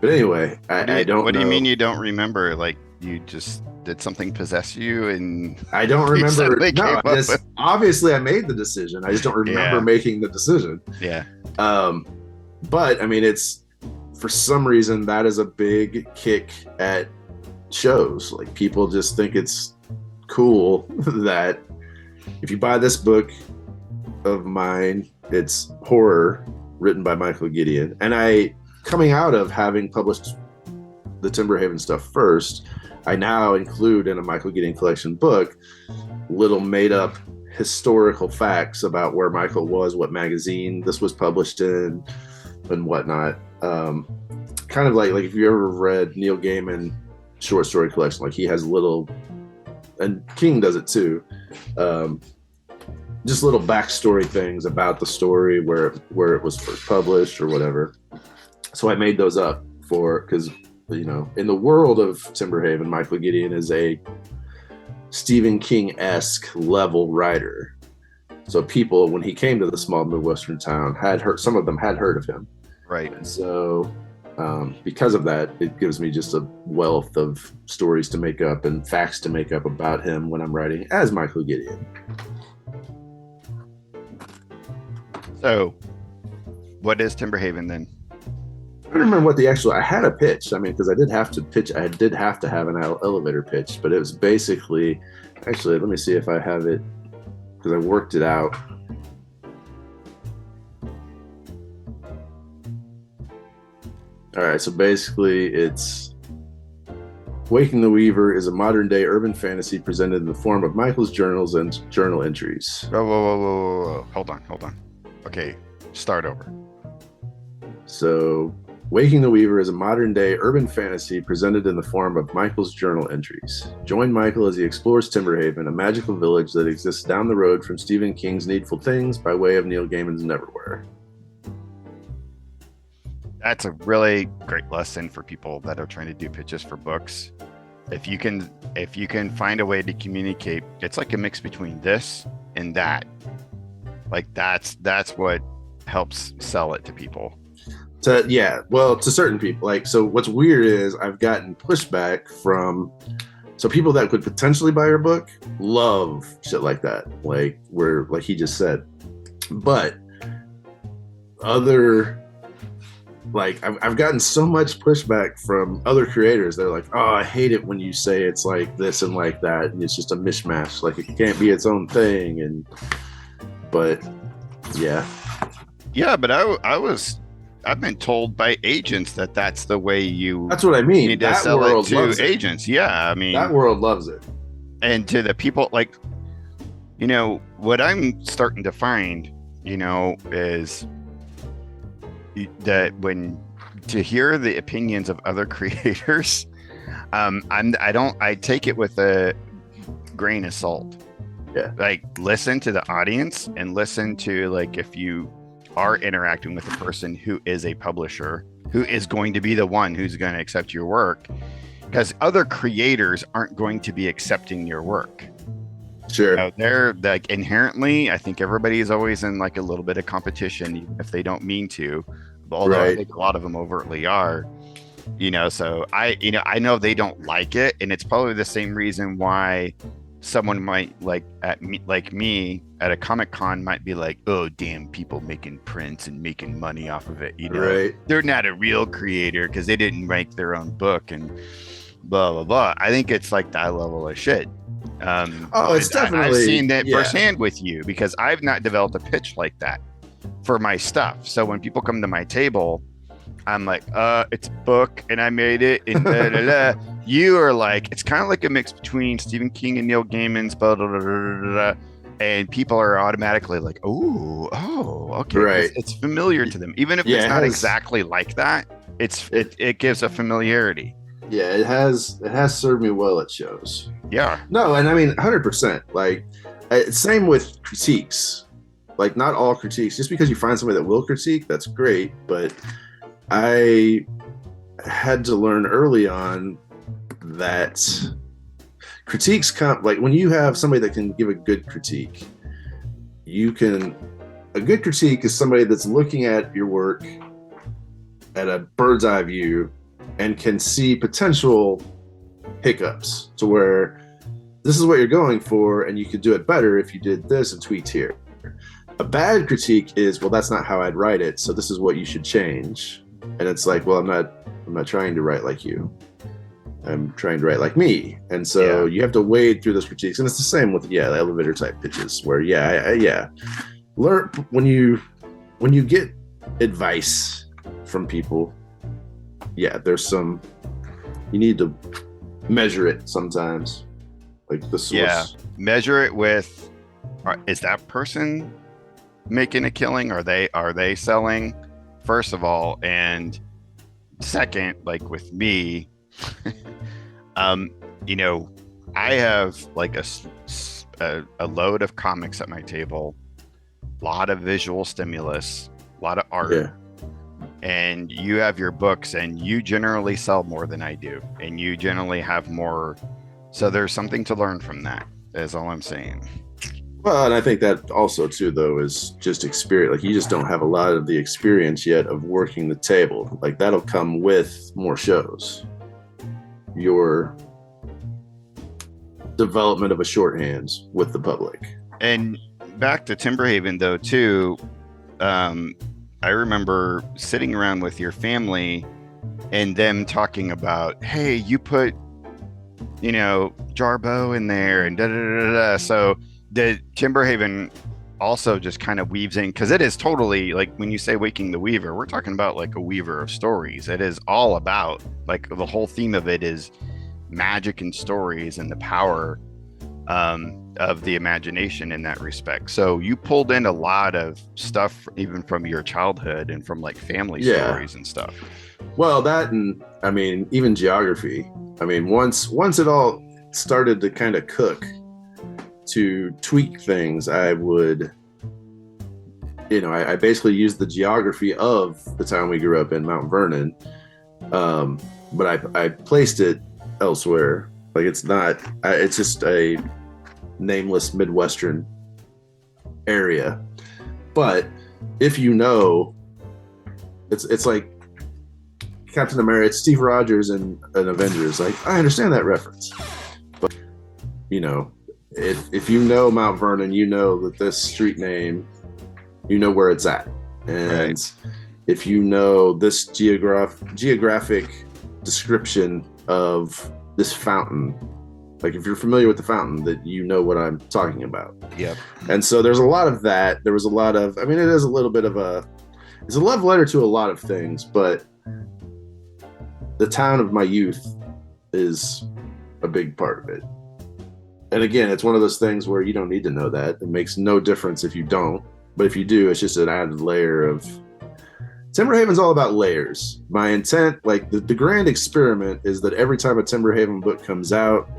But anyway, I don't know. What do you mean you don't remember? Like you just did something possess you and I don't you remember. suddenly came No, up with- obviously I made the decision. I just don't remember Yeah. making the decision. Yeah. But I mean, it's, for some reason, that is a big kick at shows. Like, people just think it's cool that if you buy this book of mine, it's horror written by Michael Gideon. And coming out of having published the Timberhaven stuff first, I now include in a Michael Gideon collection book little made up historical facts about where Michael was, what magazine this was published in, and whatnot. Kind of like if you ever read Neil Gaiman short story collection, like he has little, and King does it too, just little backstory things about the story, where it was first published or whatever. So I made those up because in the world of Timberhaven, Michael Gideon is a Stephen King-esque level writer. So people, when he came to the small Midwestern town, some of them had heard of him. Right. And so because of that, it gives me just a wealth of stories to make up and facts to make up about him when I'm writing as Michael Gideon. So what is Timberhaven then? I don't remember what I had a pitch. I mean, because I did have to pitch. I did have to have an elevator pitch, but it was basically, actually, let me see if I have it, because I worked it out. All right, so basically it's Waking the Weaver is a modern day urban fantasy presented in the form of Michael's journals and journal entries. Whoa. Hold on. Okay, start over. So Waking the Weaver is a modern day urban fantasy presented in the form of Michael's journal entries. Join Michael as he explores Timberhaven, a magical village that exists down the road from Stephen King's Needful Things by way of Neil Gaiman's Neverwhere. That's a really great lesson for people that are trying to do pitches for books. If you can find a way to communicate, it's like a mix between this and that. Like that's what helps sell it to people. To certain people. Like, so what's weird is I've gotten pushback from people that could potentially buy your book love shit like that, like he just said. But I've gotten so much pushback from other creators. They're like, oh, I hate it when you say it's like this and like that, and it's just a mishmash, like it can't be its own thing. But but I've been told by agents that's the way you. That's what I mean. Need to that sell world it to loves agents. it. Yeah, I mean that world loves it. And to the people, like, what I'm starting to find, is that when to hear the opinions of other creators, I take it with a grain of salt. Yeah. Like, listen to the audience and listen to, like, if you are interacting with a person who is a publisher, who is going to be the one who's going to accept your work, because other creators aren't going to be accepting your work. Sure. They're like inherently, I think everybody is always in like a little bit of competition, even if they don't mean to, although I think a lot of them overtly are. So I know they don't like it, and it's probably the same reason why someone might like me at a Comic Con might be like, oh damn, people making prints and making money off of it, Right. they're not a real creator because they didn't write their own book and blah blah blah. I think it's like that level of shit. It's definitely, I've seen that yeah. firsthand with you, because I've not developed a pitch like that for my stuff. So when people come to my table, I'm like, it's a book and I made it and da, da, da. You are like, it's kind of like a mix between Stephen King and Neil Gaiman's blah, blah, blah, blah, blah. And people are automatically like, oh, okay. Right. It's familiar to them. Even if it's not exactly like that, it gives a familiarity. Yeah, it has served me well at shows. Yeah. No, and I mean 100%. Like, same with critiques. Like, not all critiques. Just because you find somebody that will critique, that's great. But I had to learn early on that critiques come, like when you have somebody that can give a good critique, a good critique is somebody that's looking at your work at a bird's eye view and can see potential hiccups to where this is what you're going for and you could do it better if you did this and tweaked here. A bad critique is, well, that's not how I'd write it, so this is what you should change. And it's like, well, I'm not trying to write like you. I'm trying to write like me. And so you have to wade through those critiques. And it's the same with the elevator type pitches where learn when you get advice from people. Yeah, there's some, you need to measure it sometimes. Like the source. Yeah, measure it with, is that person making a killing? Are they selling, first of all? And second, like with me, I have like a load of comics at my table, a lot of visual stimulus, a lot of art. Yeah. And you have your books and you generally sell more than I do. And you generally have more. So there's something to learn from that, is all I'm saying. Well, and I think that also too, though, is just experience. Like, you just don't have a lot of the experience yet of working the table. Like, that'll come with more shows. Your development of a shorthand with the public. And back to Timberhaven, though, too, I remember sitting around with your family and them talking about, hey, you put, Jarbo in there and da da da da. So the Timberhaven also just kind of weaves in, because it is totally like, when you say Waking the Weaver, we're talking about like a weaver of stories. It is all about, like, the whole theme of it is magic and stories and the power of the imagination in that respect. So you pulled in a lot of stuff even from your childhood and from like family stories and stuff. Well, that, and I mean, even geography. I mean, once it all started to kind of cook, to tweak things, I would, I basically used the geography of the town we grew up in, Mount Vernon, but I placed it elsewhere. Like, it's just a nameless Midwestern area. But if it's like Captain America, it's Steve Rogers and an Avengers. Like, I understand that reference, but if you know Mount Vernon, you know that this street name, you know where it's at, and if you know this geographic description of this fountain, like if you're familiar with the fountain, that you know what I'm talking about. Yep. And so there's a lot of that. There was a lot of, it is a little bit of it's a love letter to a lot of things, but the town of my youth is a big part of it. And again, it's one of those things where you don't need to know that. It makes no difference if you don't, but if you do, it's just an added layer of, Timberhaven's all about layers. My intent, like the grand experiment, is that every time a Timberhaven book comes out,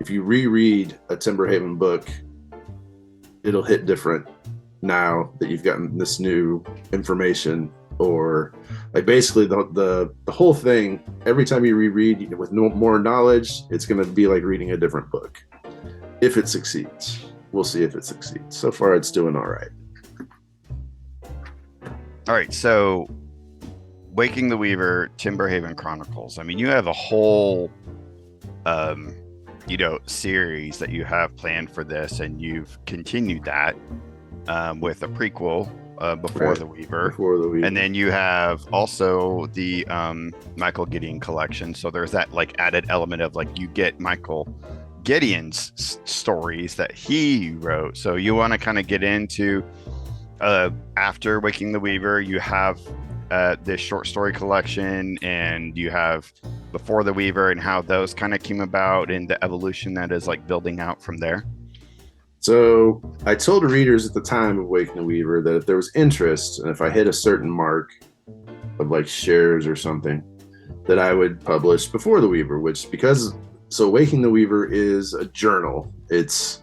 if you reread a Timberhaven book, it'll hit different now that you've gotten this new information. Or like, basically the whole thing, every time you reread with more knowledge, it's going to be like reading a different book. If it succeeds, we'll see if it succeeds. So far, it's doing all right. All right, so Waking the Weaver, Timberhaven Chronicles. I mean, you have a whole, series that you have planned for this, and you've continued that with a prequel, Before the Weaver. Before the Weaver. And then you have also the Michael Gideon collection. So there's that like added element of like you get Michael Gideon's stories that he wrote. So you want to kind of get into after Waking the Weaver, you have this short story collection, and you have Before the Weaver and how those kind of came about and the evolution that is like building out from there. So I told readers at the time of Waking the Weaver that if there was interest, and if I hit a certain mark of like shares or something, that I would publish Before the Weaver, so Waking the Weaver is a journal. It's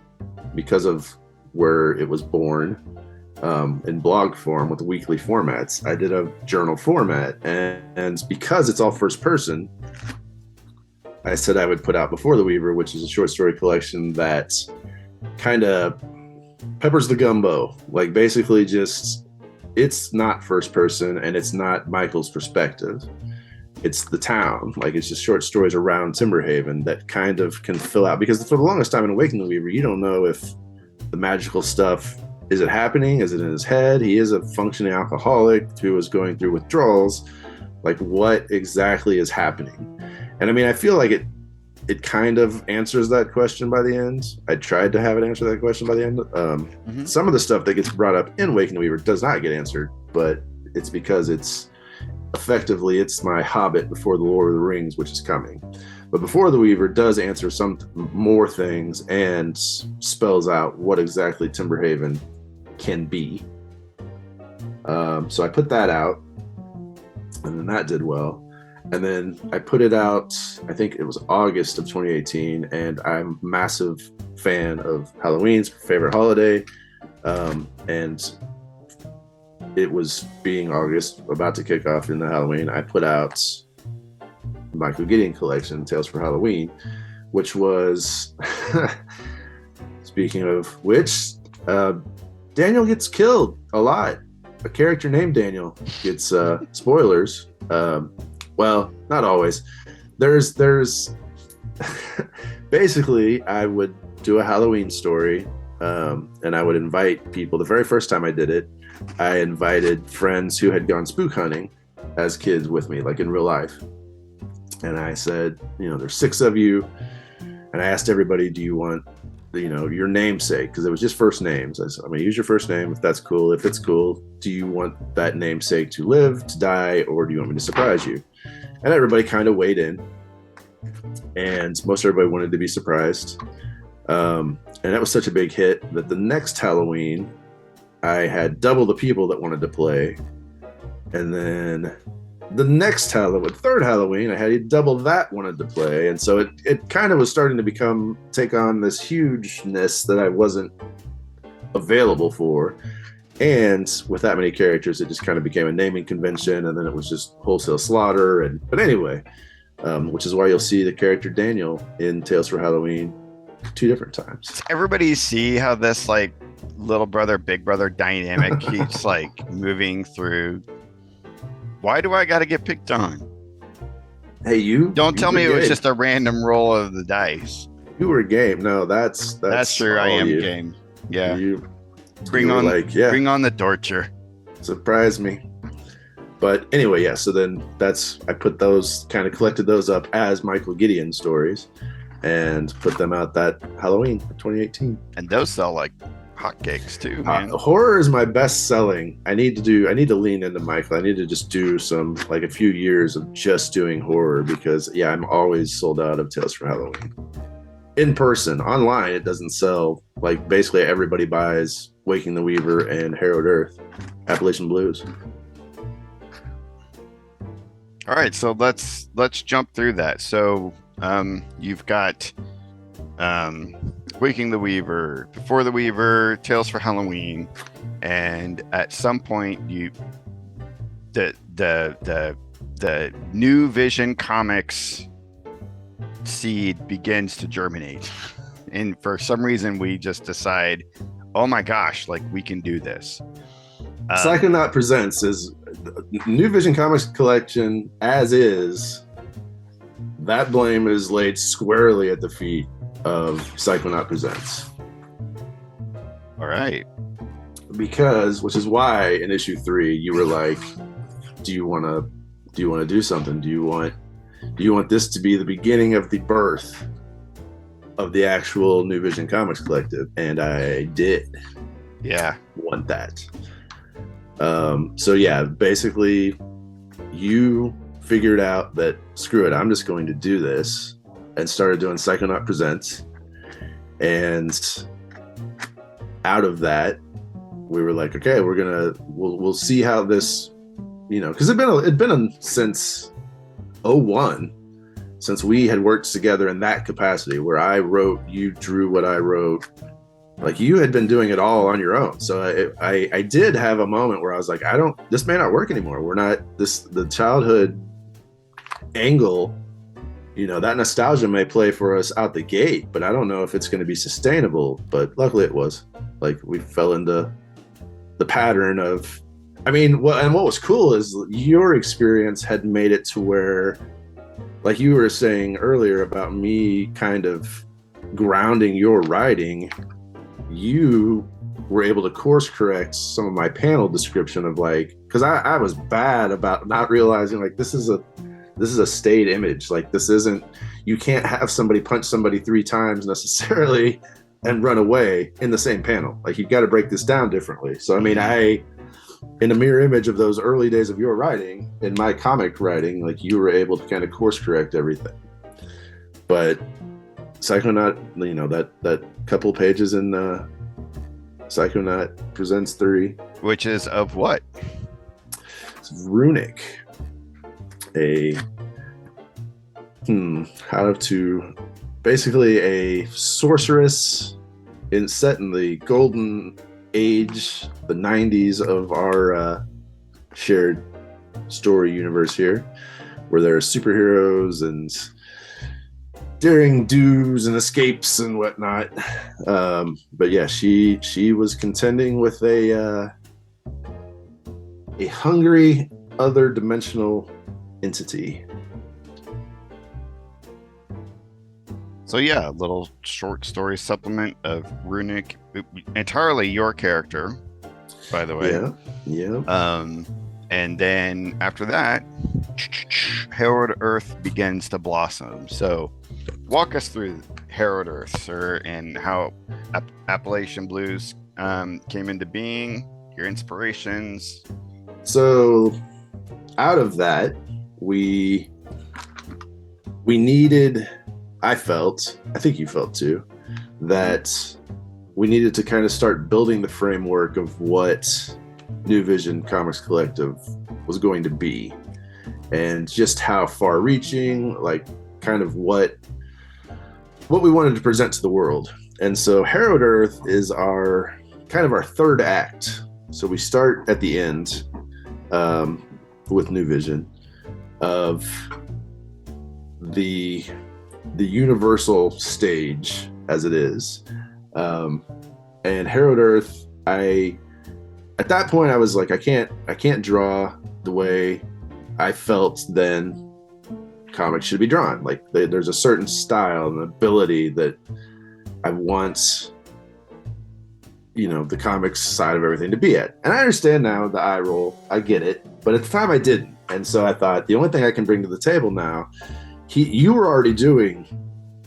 because of where it was born, in blog form with weekly formats. I did a journal format, and because it's all first person, I said I would put out Before the Weaver, which is a short story collection that kind of peppers the gumbo. Like basically just, it's not first person and it's not Michael's perspective. It's the town. Like it's just short stories around Timberhaven that kind of can fill out, because for the longest time in Awaken the Weaver, you don't know if the magical stuff, is it happening? Is it in his head? He is a functioning alcoholic who is going through withdrawals. Like what exactly is happening? And I mean, I feel like it kind of answers that question by the end. I tried to have it answer that question by the end. Some of the stuff that gets brought up in Waking the Weaver does not get answered, but it's because it's my Hobbit before the Lord of the Rings, which is coming. But Before the Weaver does answer some more things and spells out what exactly Timberhaven can be. So I put that out, and then that did well. And then I put it out, I think it was August of 2018, and I'm a massive fan of Halloween's favorite holiday. And it was being August, about to kick off into Halloween. I put out Michael Gideon collection, Tales for Halloween, which was, speaking of which, Daniel gets killed a lot. A character named Daniel gets, spoilers, well, not always. There's basically, I would do a Halloween story, and I would invite people. The very first time I did it, I invited friends who had gone spook hunting as kids with me, like in real life. And I said, there's 6 of you. And I asked everybody, do you want, your namesake? Because it was just first names. I said, I'm going to use your first name if that's cool. If it's cool, do you want that namesake to live, to die, or do you want me to surprise you? And everybody kind of weighed in. And most everybody wanted to be surprised. And that was such a big hit that the next Halloween, I had double the people that wanted to play. And then the next Halloween, third Halloween, I had double that wanted to play. And so it kind of was starting to take on this hugeness that I wasn't available for. And with that many characters, it just kind of became a naming convention, and then it was just wholesale slaughter. But anyway, which is why you'll see the character Daniel in Tales for Halloween 2 different times. Does everybody see how this like little brother, big brother dynamic keeps like moving through? Why do I got to get picked on? Hey, you don't tell me game. It was just a random roll of the dice. You were game. No, that's true. I am game. Yeah. Bring on the torture. Surprise me. But anyway, yeah. So then I put those, kind of collected those up as Michael Gideon stories, and put them out that Halloween 2018. And those sell like hotcakes too, man. Horror is my best selling. I need to lean into Michael. I need to just do a few years of just doing horror, because I'm always sold out of Tales for Halloween. In person, online, it doesn't sell. Like basically everybody buys Waking the Weaver and Harrowed Earth, Appalachian Blues. All right, so let's jump through that. So you've got Waking the Weaver, Before the Weaver, Tales for Halloween, and at some point the New Vision Comics seed begins to germinate, and for some reason we just decide, oh my gosh, like we can do this. Psychonaut Presents is New Vision Comics collection as is. That blame is laid squarely at the feet of Psychonaut Presents. All right. Because, which is why in issue 3 you were like, do you want to do something? Do you want this to be the beginning of the birth of the actual New Vision Comics collective? And I did. Yeah. Want that. So yeah, basically you figured out that screw it, I'm just going to do this, and started doing Psychonaut Presents. And out of that, we were like, okay, we'll see how this, because it'd been since 01 since we had worked together in that capacity, where I wrote, you drew what I wrote. Like, you had been doing it all on your own. So I did have a moment where I was like, this may not work anymore. The childhood angle, that nostalgia may play for us out the gate, but I don't know if it's going to be sustainable. But luckily it was. Like, we fell into the pattern of, what was cool is your experience had made it to where, like you were saying earlier about me kind of grounding your writing, you were able to course correct some of my panel description of, like, because I was bad about not realizing, like, this is a stayed image. Like, this isn't, you can't have somebody punch somebody 3 times necessarily and run away in the same panel. Like, you've got to break this down differently. So in a mirror image of those early days of your writing, in my comic writing, like, you were able to kind of course correct everything. But Psychonaut, that couple pages in Psychonaut Presents 3, which is of what? It's runic. Basically a sorceress set in the golden age, the 90s of our shared story universe here, where there are superheroes and daring do's and escapes and whatnot. But yeah, she was contending with a hungry other dimensional entity. So yeah, a little short story supplement of Runic, entirely your character, by the way. Yeah. And then after that, Herald Earth begins to blossom. So walk us through Herald Earth, sir, and how Appalachian Blues came into being, your inspirations. So out of that, we needed, I think you felt too, that we needed to kind of start building the framework of what New Vision Comics Collective was going to be, and just how far reaching, like, kind of what we wanted to present to the world. And so Herald Earth is our third act. So we start at the end with New Vision of the universal stage as it is. And Herald Earth, at that point I was like, I can't draw the way I felt then comics should be drawn. Like, there's a certain style and ability that I want, the comics side of everything to be at. And I understand now the eye roll, I get it, but at the time I didn't. And so I thought, the only thing I can bring to the table now, you were already doing,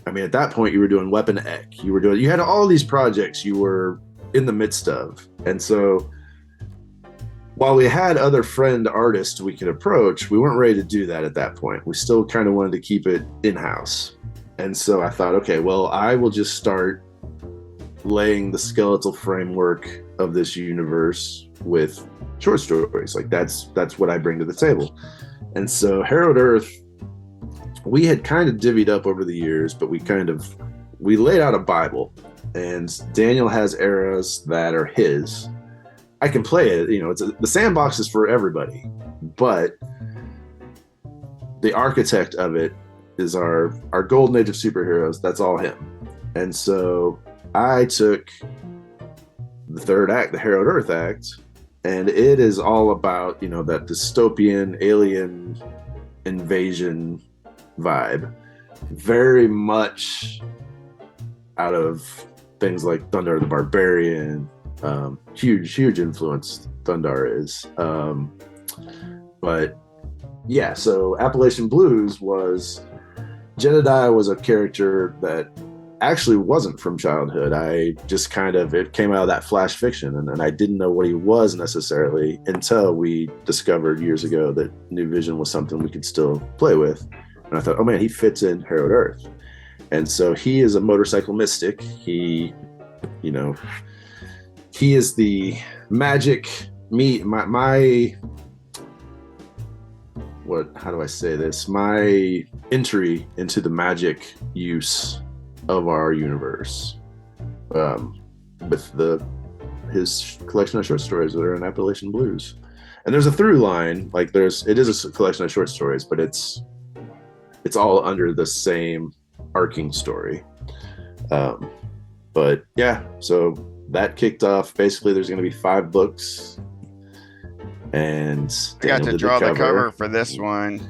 at that point you were doing Weapon Ek, you had all these projects you were in the midst of. And so while we had other friend artists we could approach, we weren't ready to do that at that point. We still kind of wanted to keep it in-house. And so I thought, okay, well, I will just start laying the skeletal framework of this universe with short stories. Like, that's what I bring to the table. And so Herald Earth, we had kind of divvied up over the years, but we laid out a Bible, and Daniel has eras that are his. I can play it, the sandbox is for everybody, but the architect of it is our golden age of superheroes. That's all him. And so I took the third act, the Herald Earth act, and it is all about, that dystopian alien invasion vibe, very much out of things like Thundar the Barbarian. Huge influence Thundar is. But yeah, so Appalachian Blues was, Jedediah was a character that actually wasn't from childhood. I just it came out of that flash fiction, and I didn't know what he was necessarily until we discovered years ago that New Vision was something we could still play with. And I thought, oh man, he fits in Herald Earth. And so he is a motorcycle mystic. He is the magic how do I say this? My entry into the magic use of our universe, with his collection of short stories that are in Appalachian Blues. And there's a through line, it is a collection of short stories, but it's all under the same arcing story. But yeah, so that kicked off. Basically, there's going to be 5 books. And I got to draw the cover for this one.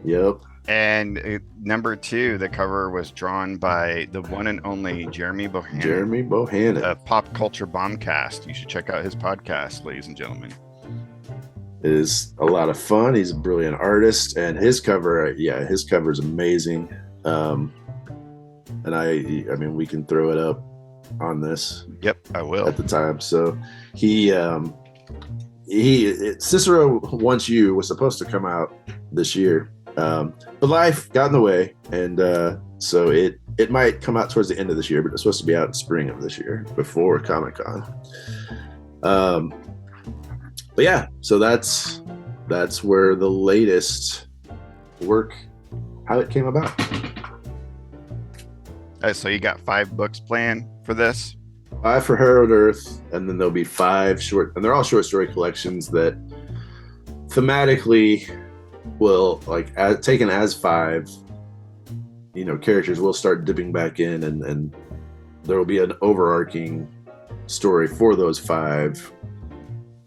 Yep. And number 2, the cover was drawn by the one and only Jeremy Bohannon. Of Pop Culture Bombcast. You should check out his podcast, ladies and gentlemen. It is a lot of fun. He's a brilliant artist, and his cover is amazing. And I mean, we can throw it up on this. Yep, I will. At the time. So Cicero Wants You was supposed to come out this year, but life got in the way, and so it might come out towards the end of this year, but it's supposed to be out in spring of this year before Comic-Con. But yeah, so that's where the latest work, how it came about. So you got 5 books planned for this? 5 for Herald Earth, and then there'll be 5 short, and they're all short story collections that thematically will, taken as 5, characters will start dipping back in, and there will be an overarching story for those 5,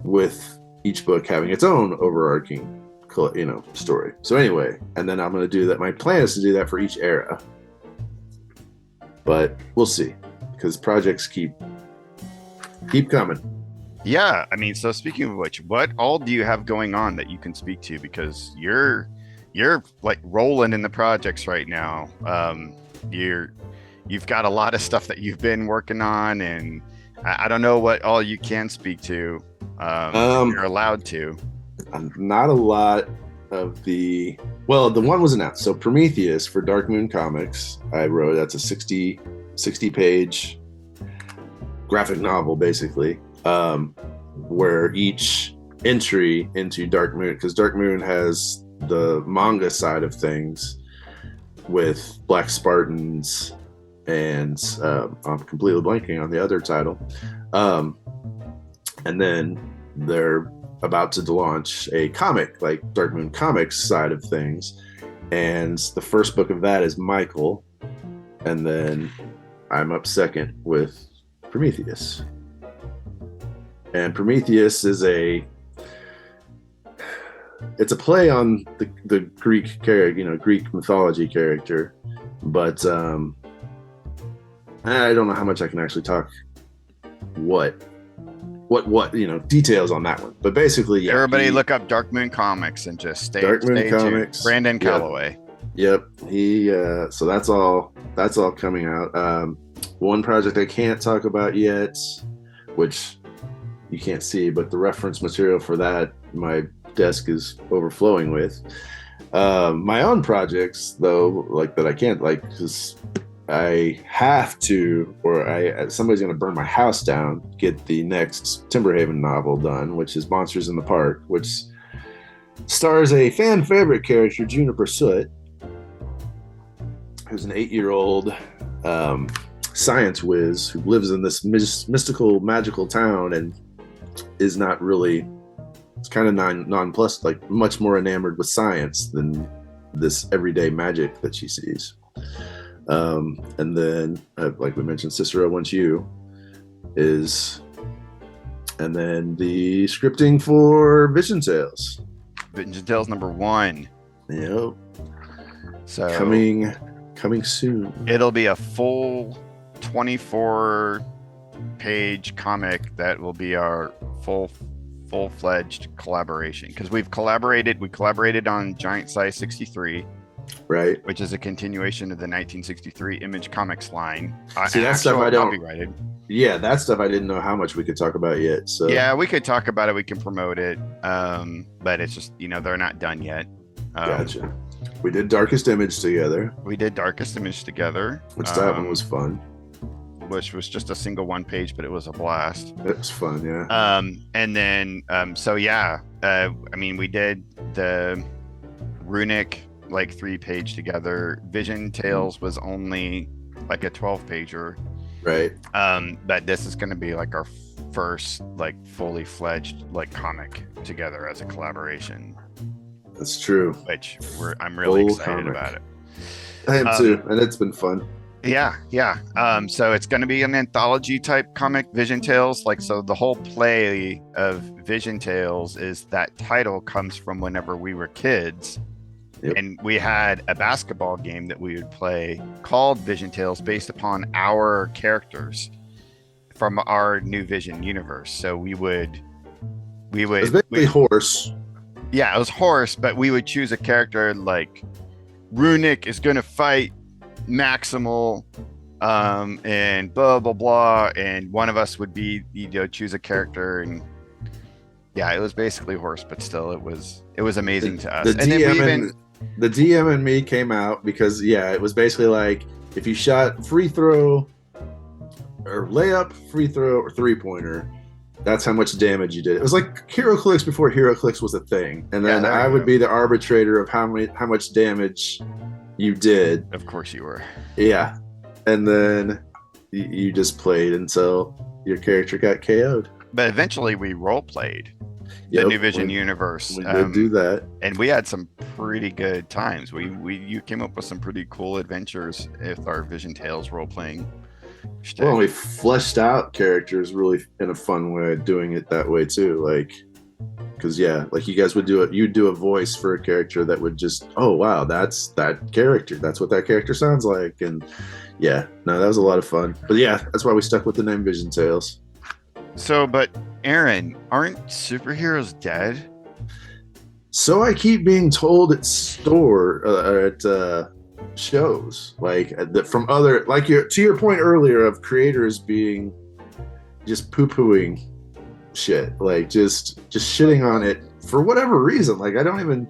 with each book having its own overarching, story. So anyway, and then I'm going to do that. My plan is to do that for each era, but we'll see, because projects keep coming. Yeah, I mean, so speaking of which, what all do you have going on that you can speak to? Because you're rolling in the projects right now. You've got a lot of stuff that you've been working on, and I don't know what all you can speak to. You're allowed to. Not a lot of the one was announced. So Prometheus for Dark Moon Comics, I wrote. That's a 60 page graphic novel, basically, where each entry into Dark Moon, because Dark Moon has the manga side of things with Black Spartans, and I'm completely blanking on the other title. And then they're about to launch a comic, like Dark Moon Comics side of things. And the first book of that is Michael. And then I'm up second with Prometheus. And Prometheus is it's a play on the Greek character, Greek mythology character. But I don't know how much I can actually talk what details on that one, but basically, yeah. Everybody look up Dark Moon Comics and just stay Comics. Brandon Conaway. Yep. He so that's all coming out. One project I can't talk about yet, which you can't see, but the reference material for that my desk is overflowing with. My own projects, though, that I can't, because I have to, or somebody's going to burn my house down, get the next Timberhaven novel done, which is Monsters in the Park, which stars a fan favorite character, Juniper Soot, who's an 8-year-old science whiz who lives in this mystical, magical town and is not really, it's kind of nonplussed, much more enamored with science than this everyday magic that she sees. And then, like we mentioned, Cicero Wants You is And then the scripting for Vision Tales. Vision Tales #1. Yep. So Coming soon. it'll be a full 24-page comic that will be our full-fledged collaboration, because we collaborated on Giant Size 63, right, which is a continuation of the 1963 Image Comics line. See, that stuff I don't copyrighted. Yeah, that stuff I didn't know how much we could talk about yet. So yeah, we could talk about it, we can promote it, but it's just, they're not done yet. Gotcha. We did Darkest Image together. Which that one was fun. Which was just a single 1-page, but it was a blast. It was fun, yeah. And then we did the Runic 3-page together. Vision Tales was only a 12-pager, right? But this is going to be our first fully fledged comic together as a collaboration. That's true. Which I'm really excited comic. about it. I am too, and it's been fun. Yeah. So it's going to be an anthology type comic, Vision Tales. So the whole play of Vision Tales is that title comes from whenever we were kids. Yep. And we had a basketball game that we would play called Vision Tales based upon our characters from our New Vision universe. So we would. It was basically horse. Yeah, it was horse, but we would choose a character like Runic is going to fight Maximal, and blah blah blah, and one of us would be choose a character, and yeah, it was basically horse, but still it was amazing to us. The DM and me came out because it was basically if you shot free throw or layup, free throw, or 3-pointer, that's how much damage you did. It was like HeroClix before HeroClix was a thing, and then I would be the arbitrator of how much damage you did. Of course you were. Yeah, and then you just played until your character got KO'd. But eventually we role played the New Vision universe. We did do that, and we had some pretty good times. You came up with some pretty cool adventures with our Vision Tales role playing. Well, we fleshed out characters really in a fun way, doing it that way too. Because you guys would do it. You'd do a voice for a character that would just, oh wow, that's that character. That's what that character sounds like. And that was a lot of fun. But that's why we stuck with the name Vision Tales. So, but Aaron, aren't superheroes dead? So I keep being told at shows from other to your point earlier of creators being just poo-pooing shit, just shitting on it for whatever reason. I don't even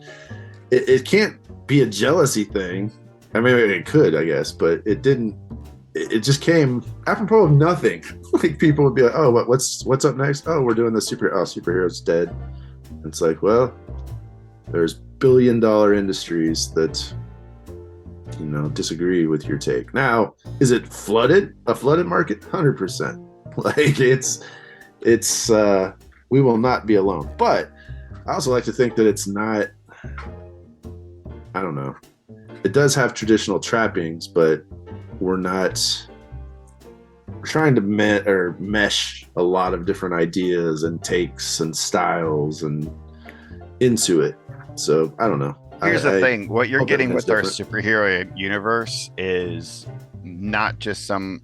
it can't be a jealousy thing. I mean, it could, I guess, but it didn't. It just came apropos of nothing. People would be like, oh, what's up next? Oh, we're doing the superheroes dead. It's well, there's billion-dollar industries that disagree with your take. Now, is it flooded? A flooded market? 100%. It's we will not be alone. But I also like to think that it's not, I don't know. It does have traditional trappings, but we're trying to mesh a lot of different ideas and takes and styles and into it. So I don't know. Here's the thing. What you're getting with our superhero universe is not just some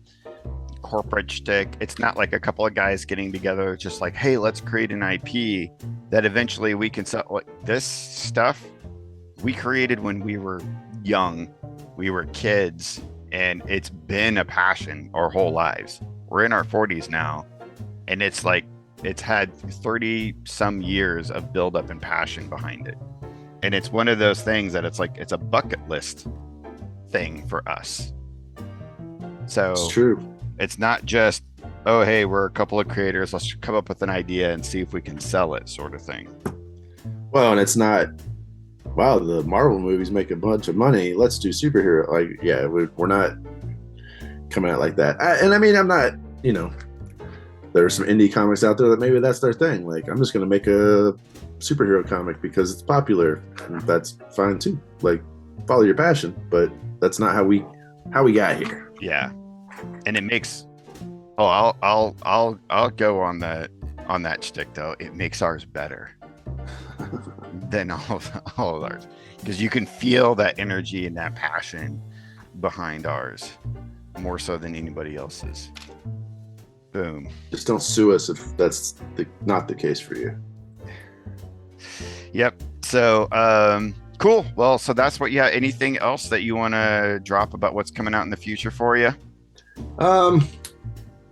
corporate shtick. It's not like a couple of guys getting together just hey, let's create an IP that eventually we can sell. This stuff we created when we were young. We were kids, and it's been a passion our whole lives. We're in our 40s now, and it's had 30 some years of buildup and passion behind it. And it's one of those things that it's a bucket list thing for us. So it's true. It's not just, oh, hey, we're a couple of creators, let's come up with an idea and see if we can sell it, sort of thing. Well, and it's not, wow, the Marvel movies make a bunch of money, let's do superhero. We're not coming out like that. I'm not, there are some indie comics out there that maybe that's their thing. I'm just going to make a superhero comic because it's popular, and that's fine too. Follow your passion, but that's not how we got here. Yeah, and it makes Oh, I'll go on that shtick though. It makes ours better than all of ours because you can feel that energy and that passion behind ours more so than anybody else's. Boom. Just don't sue us if that's not the case for you. Yep. So, cool. Well, so that's what. Yeah. Anything else that you want to drop about what's coming out in the future for you?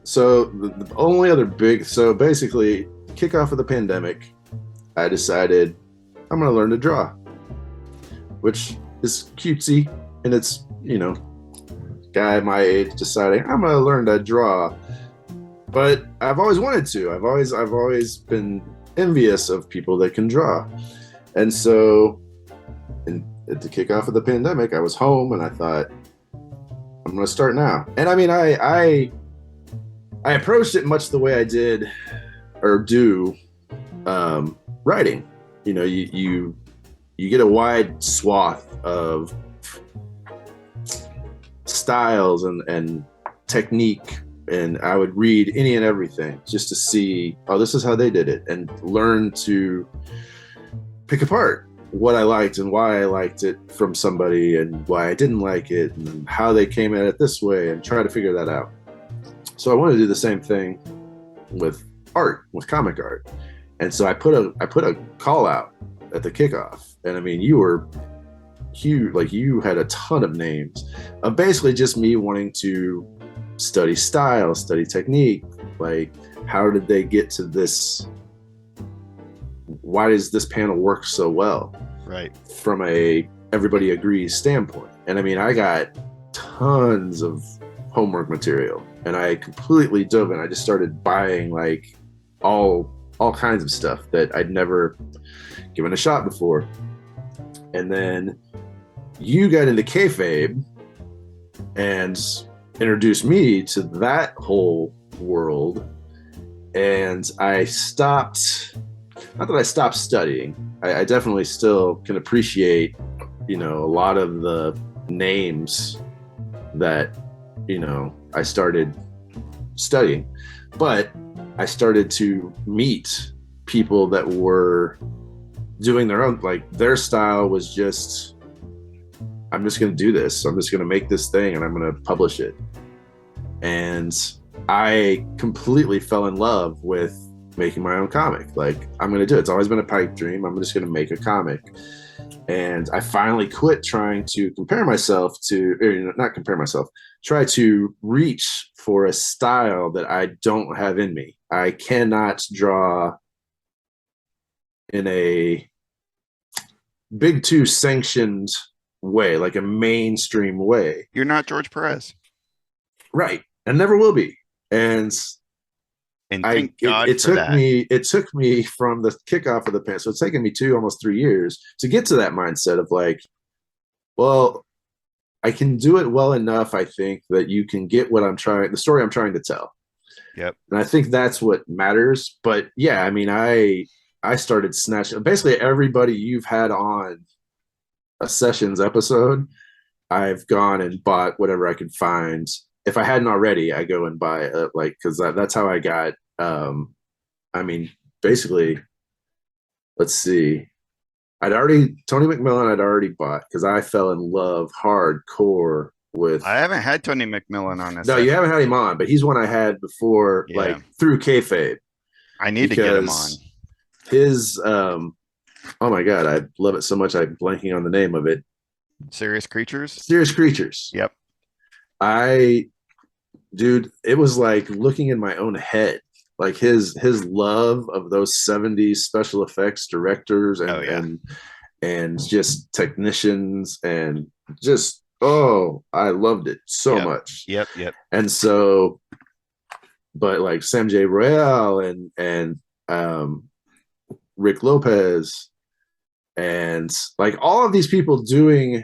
So the only other so basically, kickoff of the pandemic, I decided I'm going to learn to draw, which is cutesy, and it's, guy my age deciding I'm going to learn to draw. But I've always wanted to. I've always been envious of people that can draw. And so at the kickoff of the pandemic, I was home and I thought, I'm going to start now. And I mean, I approached it much the way I did or do writing. You get a wide swath of styles and technique, and I would read any and everything just to see, oh, this is how they did it, and learn to pick apart what I liked and why I liked it from somebody and why I didn't like it and how they came at it this way, and try to figure that out. So I want to do the same thing with art, with comic art. And so I put a call out at the kickoff. And I mean, you were huge, like you had a ton of names of basically just me wanting to study style, study technique. Like, how did they get to this? Why does this panel work so well? Right. From a everybody agrees standpoint. And I mean, I got tons of homework material, and I completely dove in. I just started buying like all kinds of stuff that I'd never given a shot before. And then you got into kayfabe and introduced me to that whole world. And I stopped, not that I stopped studying. I definitely still can appreciate, a lot of the names that, I started studying. But I started to meet people that were doing their own, like their style was just, I'm just going to do this. I'm just going to make this thing and I'm going to publish it. And I completely fell in love with making my own comic. Like, I'm going to do it. It's always been a pipe dream. I'm just going to make a comic. And I finally quit trying to compare myself to, or not compare myself, try to reach for a style that I don't have in me. I cannot draw in a Big Two sanctioned way, like a mainstream way. You're not George Perez. Right. And never will be. And thank God it for took that. It took me from the kickoff of the pan. So it's taken me almost 3 years to get to that mindset of like, well, I can do it well enough, I think, that you can get the story I'm trying to tell. Yep. And I think that's what matters. But yeah, I mean, I started snatching basically everybody you've had on a Sessions episode. I've gone and bought whatever I could find. If I hadn't already, I go and buy it, because that's how I got. I mean, basically, let's see. Tony McMillan I'd already bought because I fell in love hardcore with. I haven't had Tony McMillan on this. No, you haven't had him on, but he's one I had before, like through kayfabe. I need to get him on. His, oh my God, I love it so much. I'm blanking on the name of it. Serious Creatures. Serious Creatures. Yep. Dude, it was like looking in my own head. Like his love of those 70s special effects directors and just technicians and just, I loved it so much. Yep. And so, but like Sam J. Royale and Rick Lopez and like all of these people doing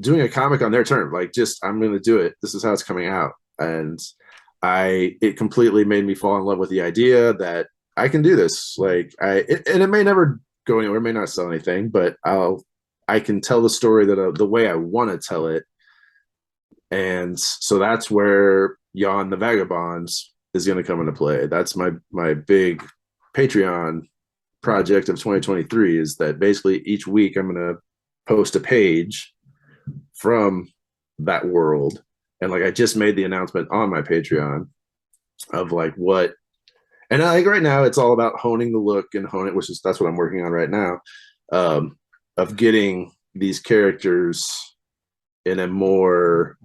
a comic on their terms, like just, I'm going to do it. This is how it's coming out. And it completely made me fall in love with the idea that I can do this. Like and it may never go anywhere, it may not sell anything, but I can tell the story the way I want to tell it. And so that's where Yon the Vagabonds is going to come into play. That's my big Patreon project of 2023, is that basically each week I'm going to post a page from that world. And like I just made the announcement on my Patreon of like what, and like right now it's all about honing the look and hone it, which is that's what I'm working on right now, of getting these characters in a more,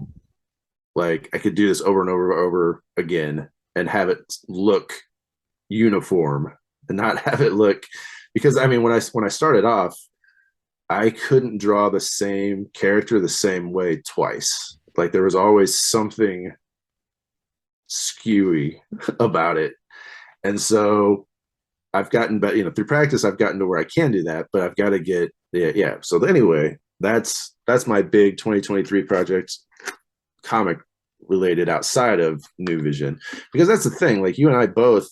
like I could do this over and over again and have it look uniform and not have it look, because I mean when I started off, I couldn't draw the same character the same way twice. Like there was always something skewy about it. And so I've gotten better, through practice, I've gotten to where I can do that, but I've got to get, yeah. So anyway, that's my big 2023 project, comic related outside of New Vision, because that's the thing. Like you and I both,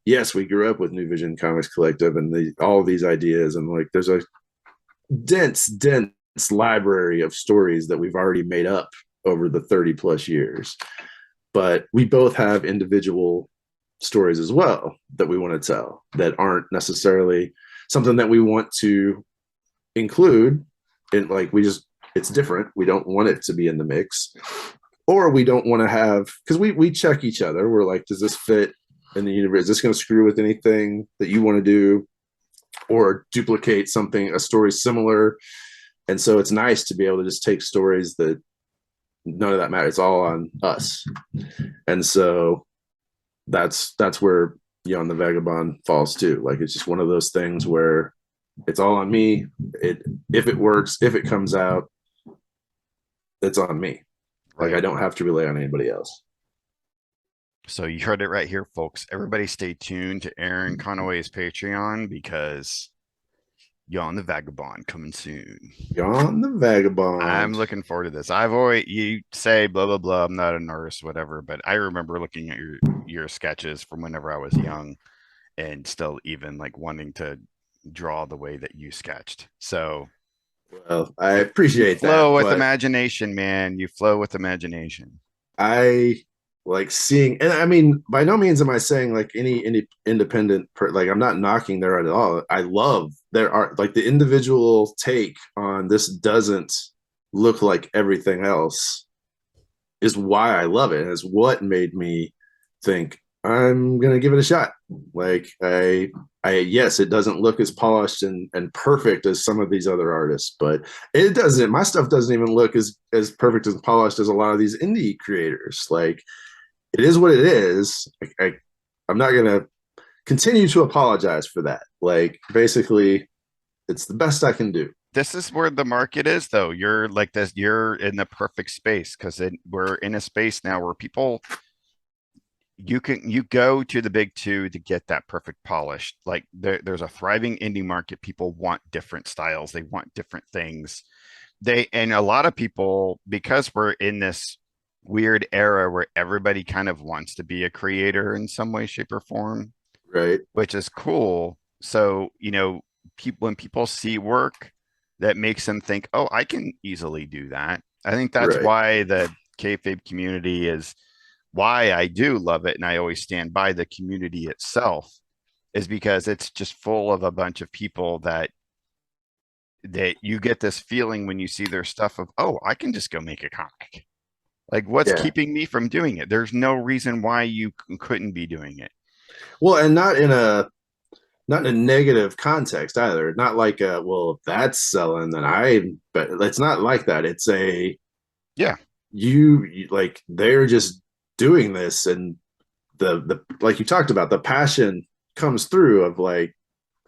yes, we grew up with New Vision Comics Collective and all of these ideas, and like there's a dense library of stories that we've already made up over the 30 plus years. But we both have individual stories as well that we want to tell that aren't necessarily something that we want to include in, like it's different. We don't want it to be in the mix, or we don't want to have, because we check each other. We're like, does this fit in the universe? Is this going to screw with anything that you want to do or duplicate something, a story similar? And so it's nice to be able to just take stories that none of that matters. It's all on us. And so that's where Yon the Vagabond falls too. Like it's just one of those things where it's all on me. If it works, if it comes out, it's on me. Like I don't have to rely on anybody else. So you heard it right here, folks. Everybody stay tuned to Aaron Conaway's Patreon, because Yon the Vagabond coming soon. Yon the Vagabond. I'm looking forward to this. I've always, you say blah blah blah, I'm not an artist, whatever, but I remember looking at your sketches from whenever I was young, and still even like wanting to draw the way that you sketched. So, well, I appreciate that. Flow with imagination, man. You flow with imagination. I like seeing, and I mean, by no means am I saying like any independent, like I'm not knocking their art at all. I love their art, like the individual take on this doesn't look like everything else is why I love it. And is what made me think I'm gonna give it a shot. Like I yes, it doesn't look as polished and perfect as some of these other artists, but it doesn't. My stuff doesn't even look as perfect and polished as a lot of these indie creators. Like it is what it is. I'm not gonna continue to apologize for that. Like basically, it's the best I can do. This is where the market is, though. You're like this. You're in the perfect space, because we're in a space now where people, you go to the big two to get that perfect polish. Like there's a thriving indie market. People want different styles. They want different things. And a lot of people, because we're in this weird era where everybody kind of wants to be a creator in some way, shape, or form, Right. which is cool. So, when people see work that makes them think, oh, I can easily do that. I think that's Right. why the kayfabe community is why I do love it. And I always stand by the community itself, is because it's just full of a bunch of people that you get this feeling when you see their stuff of, oh, I can just go make a comic. Like, what's keeping me from doing it? There's no reason why you couldn't be doing it. Well, and not in a negative context either. Not like well, if that's selling, then but it's not like that. It's yeah. You like they're just doing this, and the like you talked about, the passion comes through of like,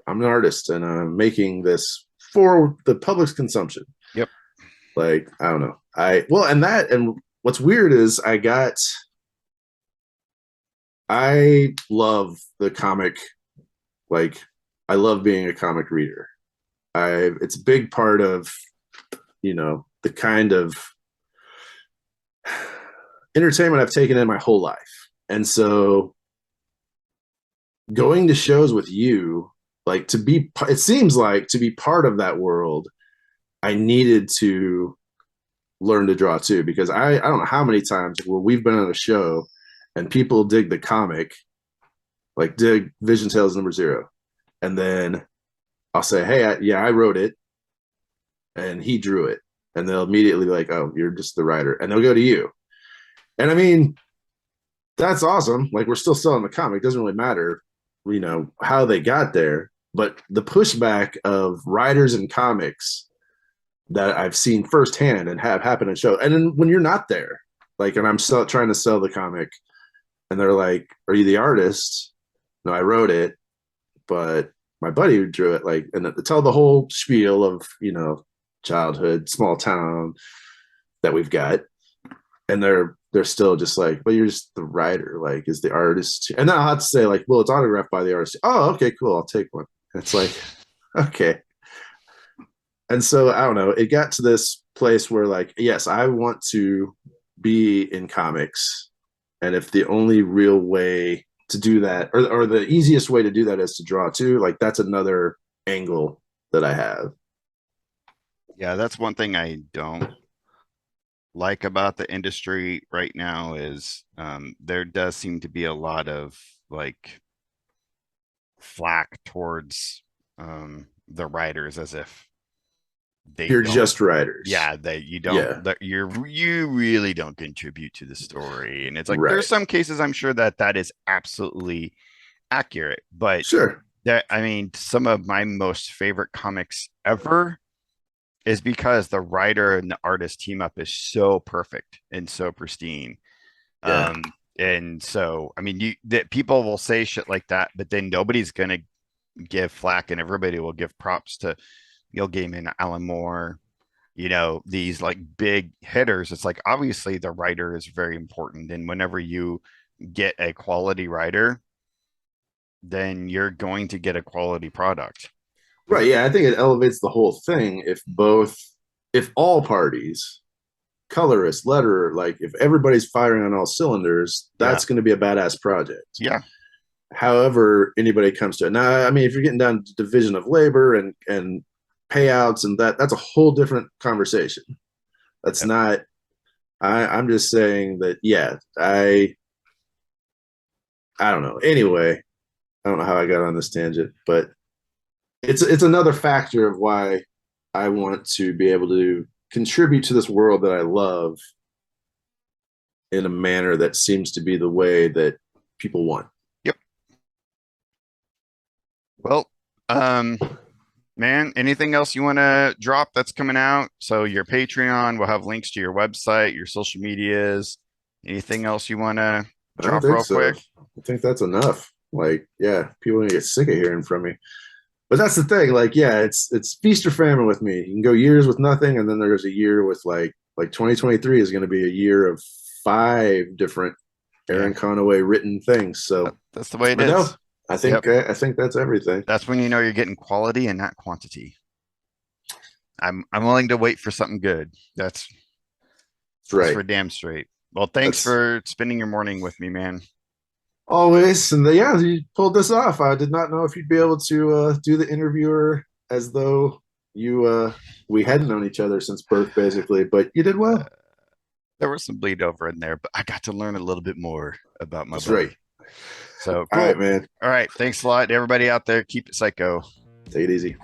I'm an artist and I'm making this for the public's consumption. Yep. Like, I don't know. And what's weird is I love the comic, like I love being a comic reader. It's a big part of, the kind of entertainment I've taken in my whole life. And so going to shows with you, like it seems like to be part of that world, I needed to learn to draw too, because I don't know how many times where we've been on a show and people dig the comic, like dig Vision Tales number 0, and then I'll say, hey, I wrote it, and he drew it, and they'll immediately be like, oh, you're just the writer, and they'll go to you. And I mean, that's awesome. Like, we're still selling the comic. It doesn't really matter, how they got there. But the pushback of writers and comics that I've seen firsthand and have happen in show, and then when you're not there, like, and I'm still trying to sell the comic, and they're like, "Are you the artist?" No, I wrote it, but my buddy who drew it, like, and tell the whole spiel of childhood, small town that we've got, and they're still just like, well, you're just the writer, like, is the artist. And then I'll have to say, like, well, it's autographed by the artist. Oh, okay, cool, I'll take one. It's like, okay. And so I don't know, it got to this place where, like, yes, I want to be in comics, and if the only real way to do that, or the easiest way to do that, is to draw too, like, that's another angle that I have. Yeah, that's one thing I don't like about the industry right now is there does seem to be a lot of like flack towards the writers as if they You're don't. just writers. Yeah, that you don't. Yeah. That you really don't contribute to the story, and it's like Right. there's some cases I'm sure that is absolutely accurate, but Sure. that I mean, some of my most favorite comics ever is because the writer and the artist team up is so perfect and so pristine. Yeah. And so I mean, that people will say shit like that, but then nobody's gonna give flack, and everybody will give props to Neil Gaiman, Alan Moore, these like big hitters. It's like obviously the writer is very important, and whenever you get a quality writer, then you're going to get a quality product. Right. Yeah. I think it elevates the whole thing if all parties, colorist, letterer, like, if everybody's firing on all cylinders, that's Yeah. going to be a badass project. Yeah. However, anybody comes to it. Now, I mean, if you're getting down to division of labor and payouts and that's a whole different conversation. That's Yep. not. I'm just saying that. Yeah, I don't know. Anyway, I don't know how I got on this tangent, but it's another factor of why I want to be able to contribute to this world that I love in a manner that seems to be the way that people want. Yep. Well, man, anything else you want to drop that's coming out? So your Patreon will have links to your website, your social medias. Anything else you want to I don't drop think real so. quick? I think that's enough. Like, yeah, people are gonna get sick of hearing from me. But that's the thing. Like, yeah, it's feast or famine with me. You can go years with nothing, and then there's a year with like 2023 is going to be a year of 5 different Aaron Yeah, Conaway written things. So, that's the way it but no, is. Yep. I think that's everything. That's when you know you're getting quality and not quantity. I'm willing to wait for something good. That's That's right. for damn straight. Well, thanks That's for spending your morning with me, man. always. And yeah, you pulled this off. I did not know if you'd be able to do the interviewer as though we hadn't known each other since birth, basically. But you did Uh, well. there was some bleed over in there, but I got to learn a little bit more about my That's right. buddy. So All right, cool. man. All right. Thanks a lot, everybody out there. Keep it psycho. Take it easy.